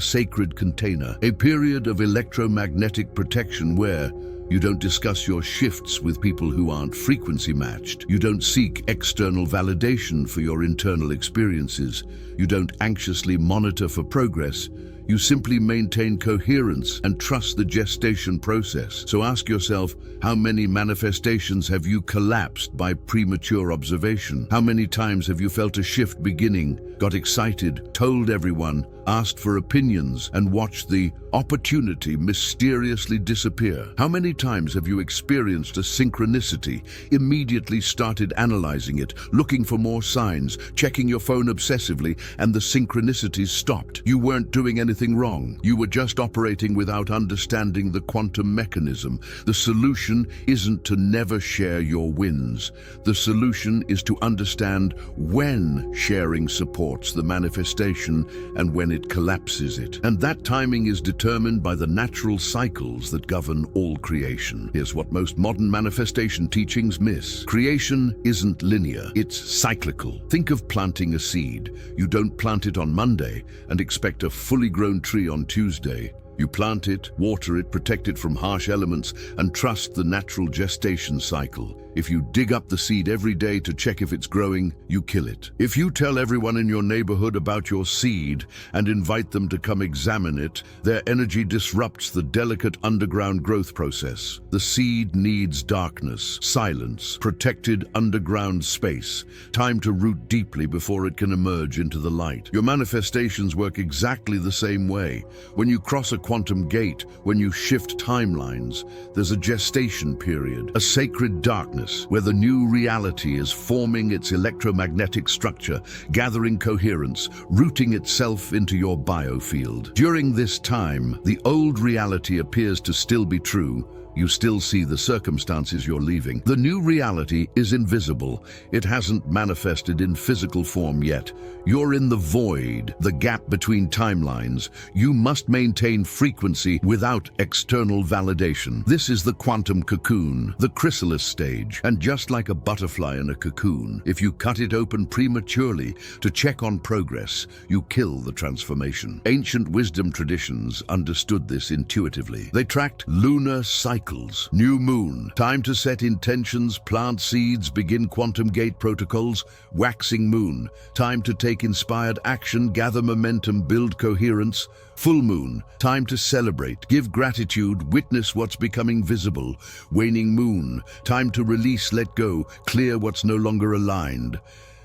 sacred container, a period of electromagnetic protection where you don't discuss your shifts with people who aren't frequency matched. You don't seek external validation for your internal experiences. You don't anxiously monitor for progress. You simply maintain coherence and trust the gestation process. So ask yourself, how many manifestations have you collapsed by premature observation? How many times have you felt a shift beginning, got excited, told everyone, asked for opinions, and watched the opportunity mysteriously disappear? How many times have you experienced a synchronicity, immediately started analyzing it, looking for more signs, checking your phone obsessively, and the synchronicities stopped? You weren't doing anything wrong. You were just operating without understanding the quantum mechanism. The solution isn't to never share your wins. The solution is to understand when sharing supports the manifestation and when it collapses it. And that timing is determined by the natural cycles that govern all creation. Here's what most modern manifestation teachings miss. Creation isn't linear, it's cyclical. Think of planting a seed. You don't plant it on Monday and expect a fully grown tree on Tuesday. You plant it, water it, protect it from harsh elements, and trust the natural gestation cycle. If you dig up the seed every day to check if it's growing, you kill it. If you tell everyone in your neighborhood about your seed and invite them to come examine it, their energy disrupts the delicate underground growth process. The seed needs darkness, silence, protected underground space, time to root deeply before it can emerge into the light. Your manifestations work exactly the same way. When you cross a quantum gate, when you shift timelines, there's a gestation period, a sacred darkness, where the new reality is forming its electromagnetic structure, gathering coherence, rooting itself into your biofield. During this time, the old reality appears to still be true. You still see the circumstances you're leaving. The new reality is invisible. It hasn't manifested in physical form yet. You're in the void, the gap between timelines. You must maintain frequency without external validation. This is the quantum cocoon, the chrysalis stage. And just like a butterfly in a cocoon, if you cut it open prematurely to check on progress, you kill the transformation. Ancient wisdom traditions understood this intuitively. They tracked lunar cycles, new moon, time to set intentions, plant seeds, begin quantum gate protocols, waxing moon, time to take inspired action, gather momentum, build coherence, full moon, time to celebrate, give gratitude, witness what's becoming visible, waning moon, time to release, let go, clear what's no longer aligned.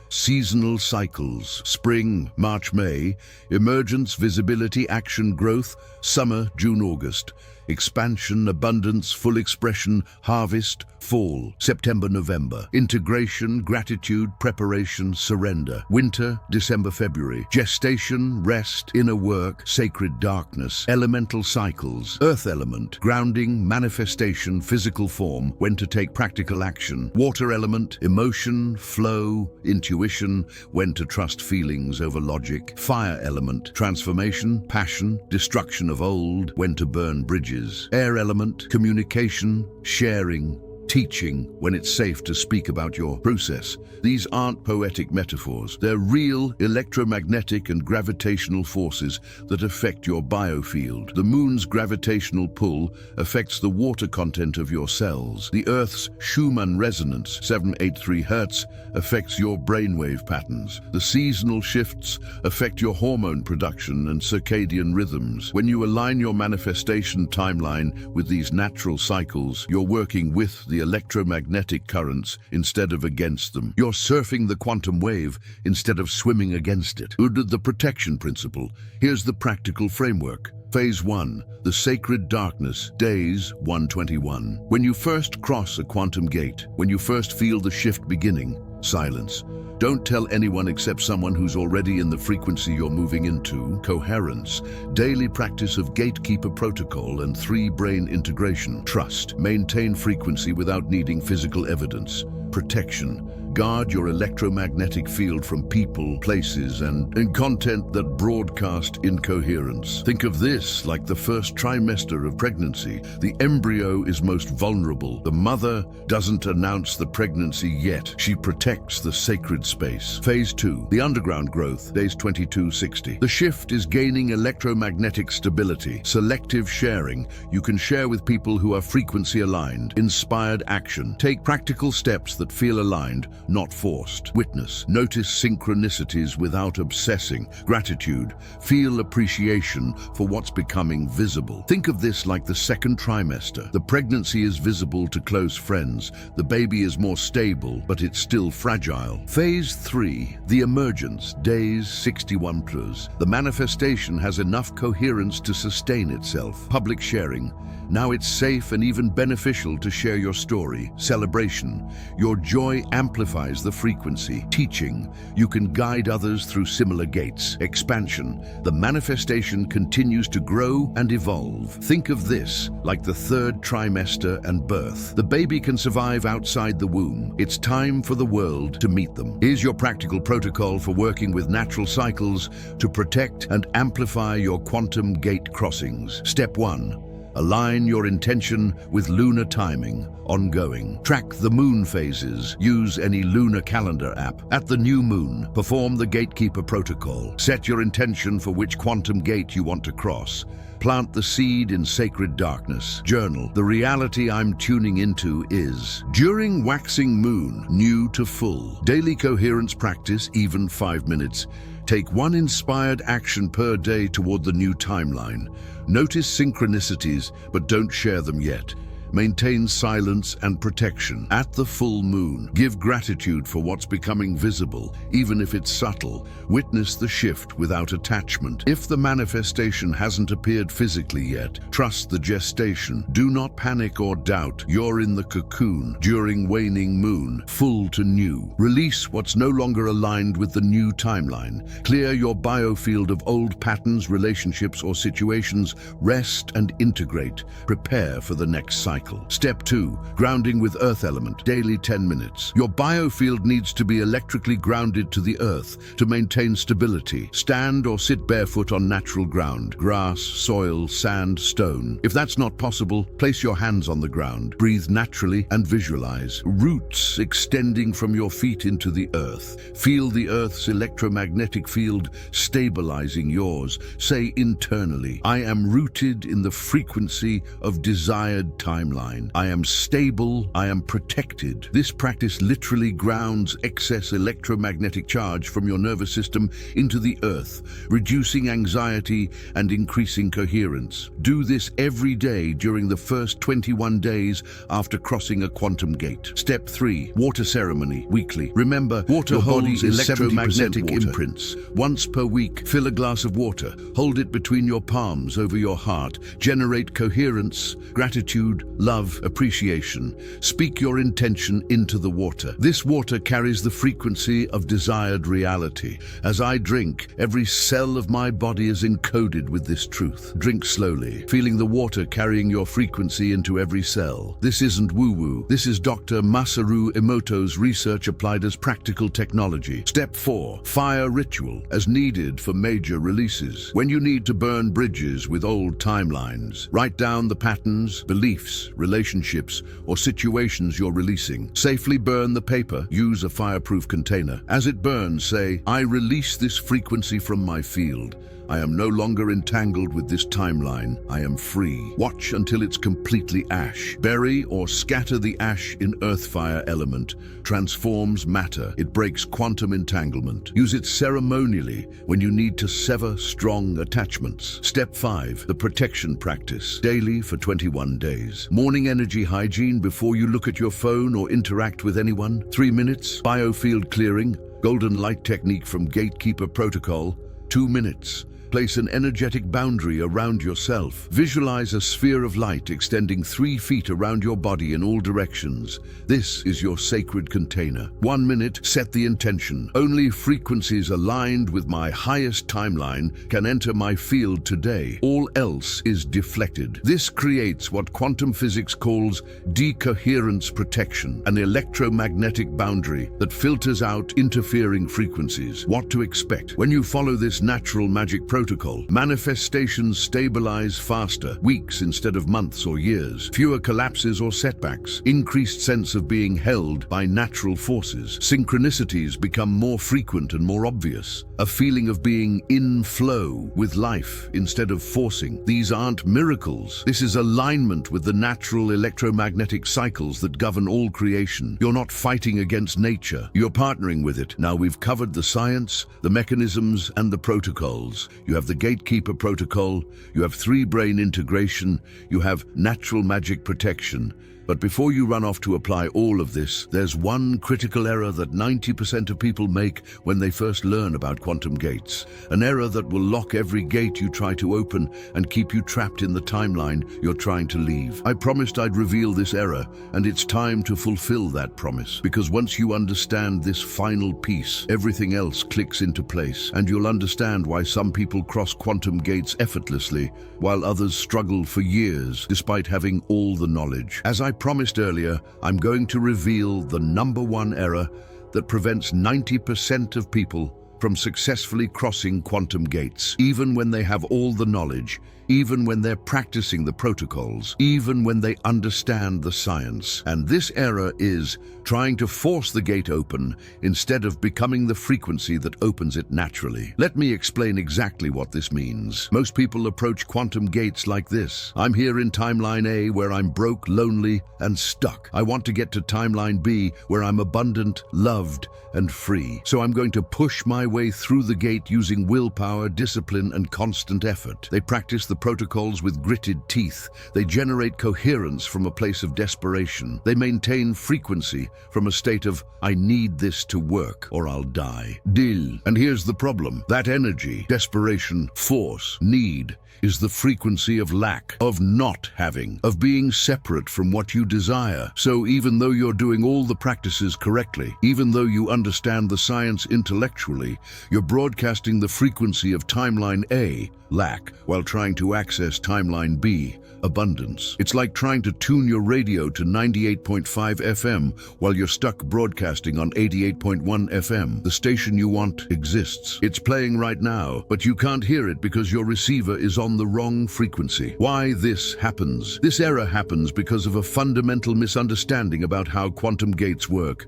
Seasonal cycles, spring, March, May, emergence, visibility, action, growth, summer, June, August, expansion, abundance, full expression, harvest, fall, September, November, integration, gratitude, preparation, surrender, winter, December, February, gestation, rest, inner work, sacred darkness, elemental cycles, earth element, grounding, manifestation, physical form, when to take practical action, water element, emotion, flow, intuition, when to trust feelings over logic, fire element, transformation, passion, destruction of old, when to burn bridges, air element, communication, sharing, teaching when it's safe to speak about your process. These aren't poetic metaphors. They're real electromagnetic and gravitational forces that affect your biofield. The moon's gravitational pull affects the water content of your cells. The Earth's Schumann resonance, 783 Hz, affects your brainwave patterns. The seasonal shifts affect your hormone production and circadian rhythms. When you align your manifestation timeline with these natural cycles, you're working with the electromagnetic currents instead of against them. You're surfing the quantum wave instead of swimming against it. The protection principle. Here's the practical framework. Phase 1, the sacred darkness, days 121. When you first cross a quantum gate, when you first feel the shift beginning, silence. Don't tell anyone except someone who's already in the frequency you're moving into. Coherence, daily practice of gatekeeper protocol and 3-brain integration. Trust, maintain frequency without needing physical evidence. Protection, guard your electromagnetic field from people, places, and content that broadcast incoherence. Think of this like the first trimester of pregnancy. The embryo is most vulnerable. The mother doesn't announce the pregnancy yet. She protects the sacred space. Phase 2, the underground growth, days 2260. The shift is gaining electromagnetic stability. Selective sharing. You can share with people who are frequency aligned. Inspired action. Take practical steps that feel aligned, not forced. Witness. Notice synchronicities without obsessing. Gratitude. Feel appreciation for what's becoming visible. Think of this like the second trimester. The pregnancy is visible to close friends. The baby is more stable, but it's still fragile. Phase 3, the emergence, days 61 plus. The manifestation has enough coherence to sustain itself. Public sharing. Now it's safe and even beneficial to share your story. Celebration. Your joy amplifies the frequency. Teaching. You can guide others through similar gates. Expansion. The manifestation continues to grow and evolve. Think of this like the third trimester and birth. The baby can survive outside the womb. It's time for the world to meet them. Here's your practical protocol for working with natural cycles to protect and amplify your quantum gate crossings. Step 1. Align your intention with lunar timing, ongoing. Track the moon phases. Use any lunar calendar app. At the new moon, perform the gatekeeper protocol. Set your intention for which quantum gate you want to cross. Plant the seed in sacred darkness. Journal. The reality I'm tuning into is during waxing moon, new to full. Daily coherence practice, even 5 minutes. Take one inspired action per day toward the new timeline. Notice synchronicities, but don't share them yet. Maintain silence and protection. At the full moon, give gratitude for what's becoming visible, even if it's subtle. Witness the shift without attachment. If the manifestation hasn't appeared physically yet, trust the gestation. Do not panic or doubt. You're in the cocoon during waning moon, full to new. Release what's no longer aligned with the new timeline. Clear your biofield of old patterns, relationships, or situations. Rest and integrate. Prepare for the next cycle. Step 2, grounding with earth element, daily 10 minutes. Your biofield needs to be electrically grounded to the earth to maintain stability. Stand or sit barefoot on natural ground, grass, soil, sand, stone. If that's not possible, place your hands on the ground. Breathe naturally and visualize. Roots extending from your feet into the earth. Feel the earth's electromagnetic field stabilizing yours. Say internally, I am rooted in the frequency of desired timeline. I am stable, I am protected. This practice literally grounds excess electromagnetic charge from your nervous system into the earth, reducing anxiety and increasing coherence. Do this every day during the first 21 days after crossing a quantum gate. Step 3, water ceremony, weekly. Remember, water holds electromagnetic imprints. Once per week, fill a glass of water. Hold it between your palms over your heart. Generate coherence, gratitude, love, appreciation. Speak your intention into the water. This water carries the frequency of desired reality. As I drink, every cell of my body is encoded with this truth. Drink slowly, feeling the water carrying your frequency into every cell. This isn't woo-woo. This is Dr. Masaru Emoto's research applied as practical technology. Step 4, fire ritual, as needed for major releases. When you need to burn bridges with old timelines, write down the patterns, beliefs, habits, relationships, or situations you're releasing. Safely burn the paper. Use a fireproof container. As it burns, say, "I release this frequency from my field. I am no longer entangled with this timeline. I am free." Watch until it's completely ash. Bury or scatter the ash in earth-fire element. Transforms matter. It breaks quantum entanglement. Use it ceremonially when you need to sever strong attachments. Step 5. The protection practice. Daily for 21 days. Morning energy hygiene before you look at your phone or interact with anyone. 3 minutes. Biofield clearing. Golden light technique from Gatekeeper Protocol. 2 minutes. Place an energetic boundary around yourself. Visualize a sphere of light extending 3 feet around your body in all directions. This is your sacred container. 1 minute, set the intention. Only frequencies aligned with my highest timeline can enter my field today. All else is deflected. This creates what quantum physics calls decoherence protection, an electromagnetic boundary that filters out interfering frequencies. What to expect? When you follow this natural magic protocol, manifestations stabilize faster, weeks instead of months or years. Fewer collapses or setbacks. Increased sense of being held by natural forces. Synchronicities become more frequent and more obvious. A feeling of being in flow with life instead of forcing. These aren't miracles. This is alignment with the natural electromagnetic cycles that govern all creation. You're not fighting against nature. You're partnering with it. Now we've covered the science, the mechanisms, and the protocols. You have the Gatekeeper Protocol, you have 3-brain integration, you have natural magic protection. But before you run off to apply all of this, there's one critical error that 90% of people make when they first learn about quantum gates. An error that will lock every gate you try to open and keep you trapped in the timeline you're trying to leave. I promised I'd reveal this error, and it's time to fulfill that promise. Because once you understand this final piece, everything else clicks into place, and you'll understand why some people cross quantum gates effortlessly, while others struggle for years despite having all the knowledge. As I promised earlier, I'm going to reveal the #1 error that prevents 90% of people from successfully crossing quantum gates, even when they have all the knowledge, even when they're practicing the protocols, even when they understand the science. And this error is trying to force the gate open instead of becoming the frequency that opens it naturally. Let me explain exactly what this means. Most people approach quantum gates like this. I'm here in timeline A where I'm broke, lonely, and stuck. I want to get to timeline B where I'm abundant, loved, and free. So I'm going to push my way through the gate using willpower, discipline, and constant effort. They practice the protocols with gritted teeth. They generate coherence from a place of desperation. They maintain frequency from a state of, "I need this to work or I'll die." Deal. And here's the problem. That energy, desperation, force, need, is the frequency of lack, of not having, of being separate from what you desire. So even though you're doing all the practices correctly, even though you understand the science intellectually, you're broadcasting the frequency of timeline A, lack, while trying to access timeline B, abundance. It's like trying to tune your radio to 98.5 FM while you're stuck broadcasting on 88.1 FM. The station you want exists. It's playing right now, but you can't hear it because your receiver is on the wrong frequency. Why this happens? This error happens because of a fundamental misunderstanding about how quantum gates work.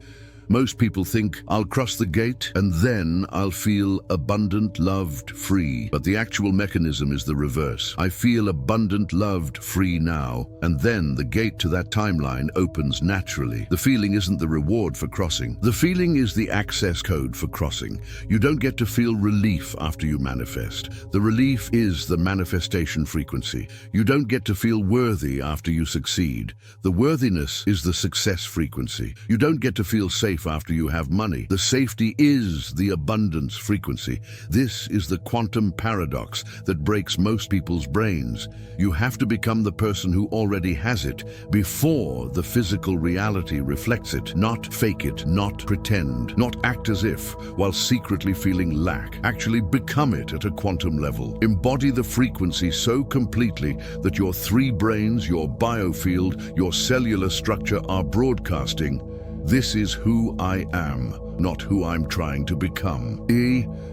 Most people think, I'll cross the gate and then I'll feel abundant, loved, free. But the actual mechanism is the reverse. I feel abundant, loved, free now, and then the gate to that timeline opens naturally. The feeling isn't the reward for crossing. The feeling is the access code for crossing. You don't get to feel relief after you manifest. The relief is the manifestation frequency. You don't get to feel worthy after you succeed. The worthiness is the success frequency. You don't get to feel safe after you have money. The safety is the abundance frequency. This is the quantum paradox that breaks most people's brains. You have to become the person who already has it before the physical reality reflects it. Not fake it, not pretend, not act as if while secretly feeling lack. Actually become it at a quantum level. Embody the frequency so completely that your 3 brains, your biofield, your cellular structure are broadcasting, "This is who I am. not who I'm trying to become.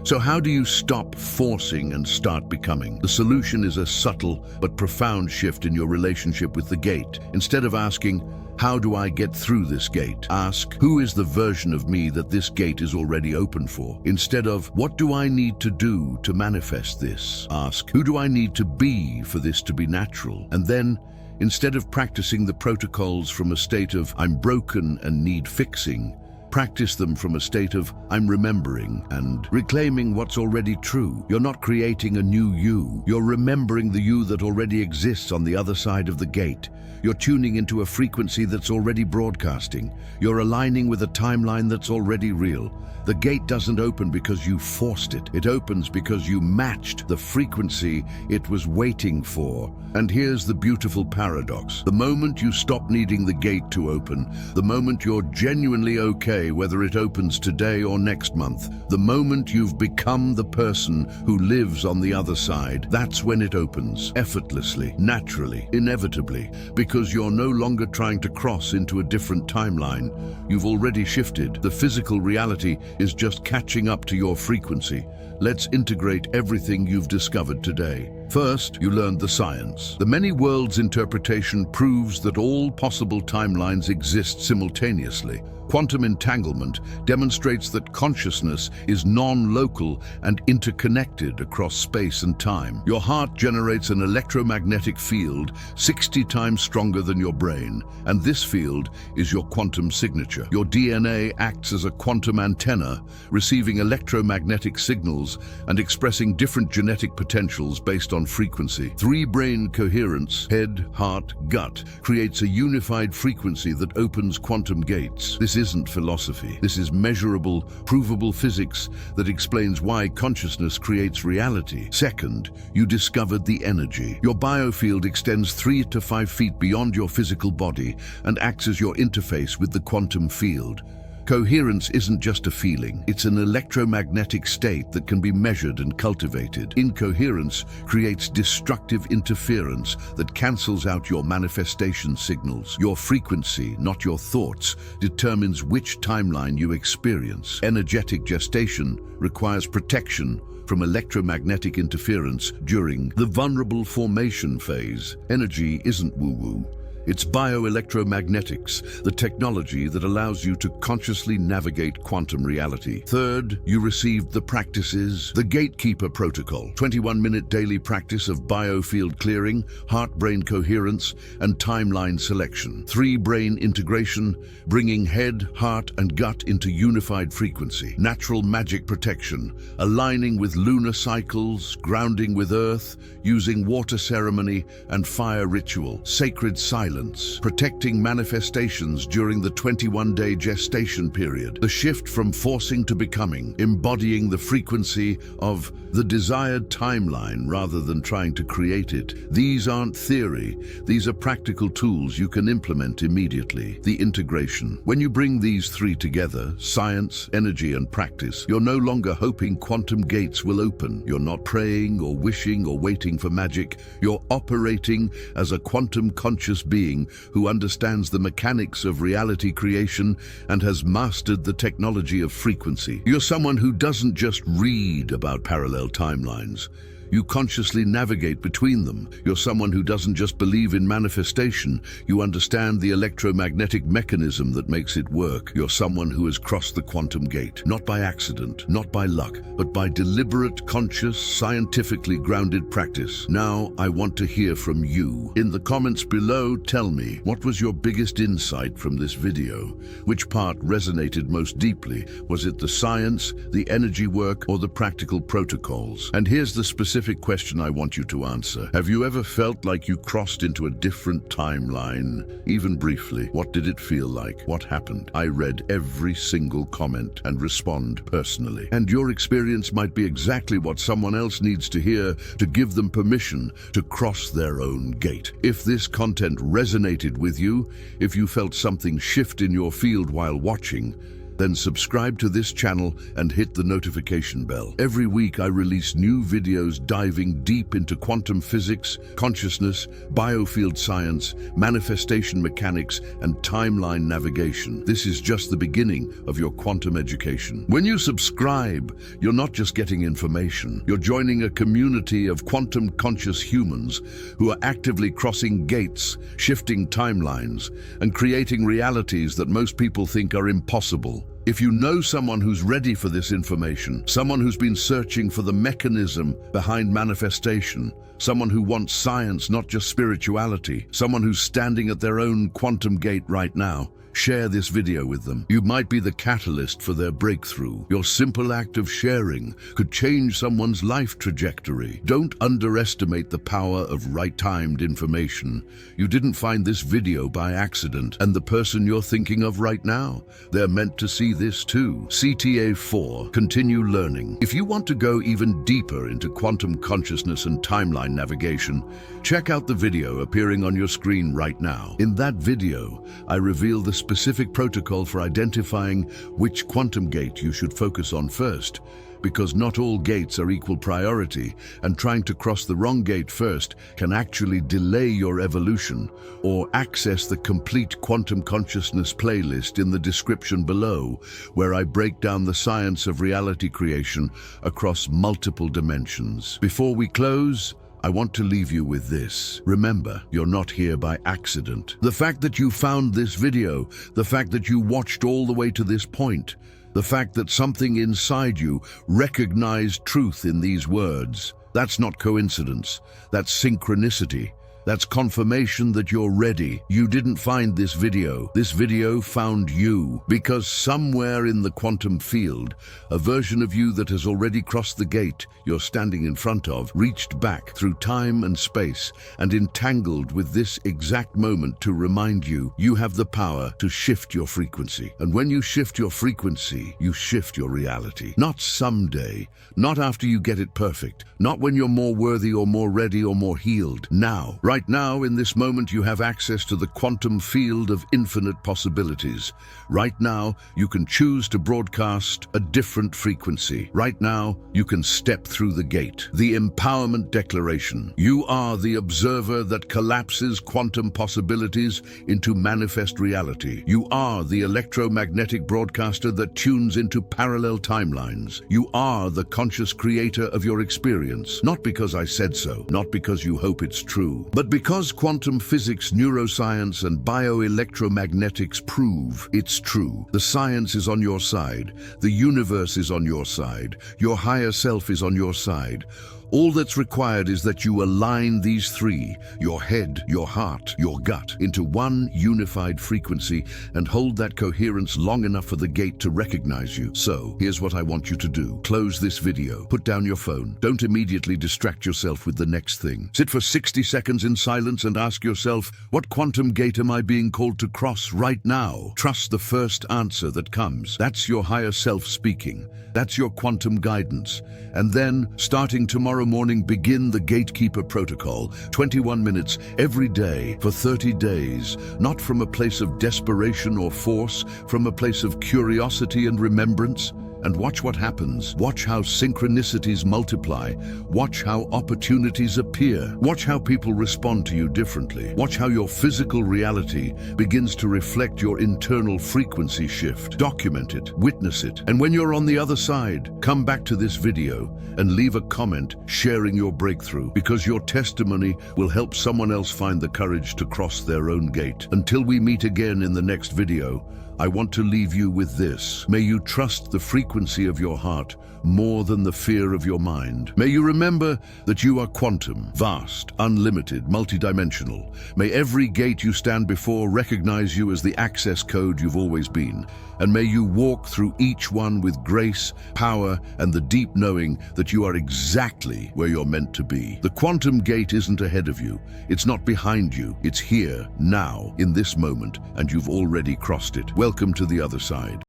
So how do you stop forcing and start becoming? The solution is a subtle but profound shift in your relationship with the gate. Instead of asking, how do I get through this gate? Ask, who is the version of me that this gate is already open for? Instead of, what do I need to do to manifest this? Ask, who do I need to be for this to be natural? And then, instead of practicing the protocols from a state of, I'm broken and need fixing, practice them from a state of, I'm remembering and reclaiming what's already true. You're not creating a new you. You're remembering the you that already exists on the other side of the gate. You're tuning into a frequency that's already broadcasting. You're aligning with a timeline that's already real. The gate doesn't open because you forced it. It opens because you matched the frequency it was waiting for. And here's the beautiful paradox. The moment you stop needing the gate to open, the moment you're genuinely okay whether it opens today or next month, the moment you've become the person who lives on the other side, that's when it opens, effortlessly, naturally, inevitably, because you're no longer trying to cross into a different timeline. You've already shifted. The physical reality is just catching up to your frequency. Let's integrate everything you've discovered today. First, you learned the science. The many worlds interpretation proves that all possible timelines exist simultaneously. Quantum entanglement demonstrates that consciousness is non-local and interconnected across space and time. Your heart generates an electromagnetic field 60 times stronger than your brain, and this field is your quantum signature. Your DNA acts as a quantum antenna, receiving electromagnetic signals and expressing different genetic potentials based on frequency. Three-brain coherence, head, heart, gut, creates a unified frequency that opens quantum gates. This isn't philosophy. This is measurable, provable physics that explains why consciousness creates reality. Second, you discovered the energy. Your biofield extends 3 to 5 feet beyond your physical body and acts as your interface with the quantum field. Coherence isn't just a feeling, it's an electromagnetic state that can be measured and cultivated. Incoherence creates destructive interference that cancels out your manifestation signals. Your frequency, not your thoughts, determines which timeline you experience. Energetic gestation requires protection from electromagnetic interference during the vulnerable formation phase. Energy isn't woo-woo. It's bioelectromagnetics, the technology that allows you to consciously navigate quantum reality. Third, you received the practices, the Gatekeeper Protocol, 21-minute daily practice of biofield clearing, heart-brain coherence, and timeline selection. 3-brain integration, bringing head, heart, and gut into unified frequency. Natural magic protection, aligning with lunar cycles, grounding with earth, using water ceremony and fire ritual. Sacred silence, protecting manifestations during the 21-day gestation period. The shift from forcing to becoming, embodying the frequency of the desired timeline rather than trying to create it. These aren't theory, these are practical tools you can implement immediately. The integration. When you bring these three together, science, energy, and practice, you're no longer hoping quantum gates will open. You're not praying or wishing or waiting for magic. You're operating as a quantum conscious being who understands the mechanics of reality creation and has mastered the technology of frequency. You're someone who doesn't just read about parallel timelines. You consciously navigate between them. You're someone who doesn't just believe in manifestation. You understand the electromagnetic mechanism that makes it work. You're someone who has crossed the quantum gate, not by accident, not by luck, but by deliberate, conscious, scientifically grounded practice. Now, I want to hear from you. In the comments below, tell me, what was your biggest insight from this video? Which part resonated most deeply? Was it the science, the energy work, or the practical protocols? And here's the specific question I want you to answer. Have you ever felt like you crossed into a different timeline? Even briefly, what did it feel like? What happened? I read every single comment and respond personally. And your experience might be exactly what someone else needs to hear to give them permission to cross their own gate. If this content resonated with you, if you felt something shift in your field while watching, Then subscribe to this channel and hit the notification bell. Every week I release new videos diving deep into quantum physics, consciousness, biofield science, manifestation mechanics, and timeline navigation. This is just the beginning of your quantum education. When you subscribe, you're not just getting information. You're joining a community of quantum conscious humans who are actively crossing gates, shifting timelines, and creating realities that most people think are impossible. If you know someone who's ready for this information, someone who's been searching for the mechanism behind manifestation, someone who wants science, not just spirituality, someone who's standing at their own quantum gate right now, share this video with them. You might be the catalyst for their breakthrough. Your simple act of sharing could change someone's life trajectory. Don't underestimate the power of right-timed information. You didn't find this video by accident, and the person you're thinking of right now, they're meant to see this too. CTA 4, continue learning. If you want to go even deeper into quantum consciousness and timeline navigation, check out the video appearing on your screen right now. In that video, I reveal the specific protocol for identifying which quantum gate you should focus on first, because not all gates are equal priority, and trying to cross the wrong gate first can actually delay your evolution. Or access the complete quantum consciousness playlist in the description below, where I break down the science of reality creation across multiple dimensions. Before we close, I want to leave you with this. Remember, you're not here by accident. The fact that you found this video, the fact that you watched all the way to this point, the fact that something inside you recognized truth in these words, that's not coincidence, that's synchronicity. That's confirmation that you're ready. You didn't find this video. This video found you, because somewhere in the quantum field, a version of you that has already crossed the gate you're standing in front of, reached back through time and space and entangled with this exact moment to remind you, you have the power to shift your frequency. And when you shift your frequency, you shift your reality. Not someday, not after you get it perfect, not when you're more worthy or more ready or more healed. Now, right now, in this moment, you have access to the quantum field of infinite possibilities. Right now, you can choose to broadcast a different frequency. Right now, you can step through the gate. The Empowerment Declaration. You are the observer that collapses quantum possibilities into manifest reality. You are the electromagnetic broadcaster that tunes into parallel timelines. You are the conscious creator of your experience. Not because I said so, not because you hope it's true, but because quantum physics, neuroscience, and bioelectromagnetics prove it's true. The science is on your side. The universe is on your side. Your higher self is on your side. All that's required is that you align these three, your head, your heart, your gut, into one unified frequency and hold that coherence long enough for the gate to recognize you. So, here's what I want you to do. Close this video. Put down your phone. Don't immediately distract yourself with the next thing. Sit for 60 seconds in silence and ask yourself, what quantum gate am I being called to cross right now? Trust the first answer that comes. That's your higher self speaking. That's your quantum guidance. And then, starting tomorrow morning, begin the Gatekeeper Protocol. 21 minutes every day for 30 days. Not from a place of desperation or force, from a place of curiosity and remembrance. And watch what happens. Watch how synchronicities multiply. Watch how opportunities appear. Watch how people respond to you differently. Watch how your physical reality begins to reflect your internal frequency shift. Document it, witness it, and when you're on the other side, come back to this video and leave a comment sharing your breakthrough, because your testimony will help someone else find the courage to cross their own gate. Until we meet again in the next video, I want to leave you with this. May you trust the frequency of your heart more than the fear of your mind. May you remember that you are quantum, vast, unlimited, multidimensional. May every gate you stand before recognize you as the access code you've always been. And may you walk through each one with grace, power, and the deep knowing that you are exactly where you're meant to be. The quantum gate isn't ahead of you. It's not behind you. It's here, now, in this moment, and you've already crossed it. Welcome to the other side.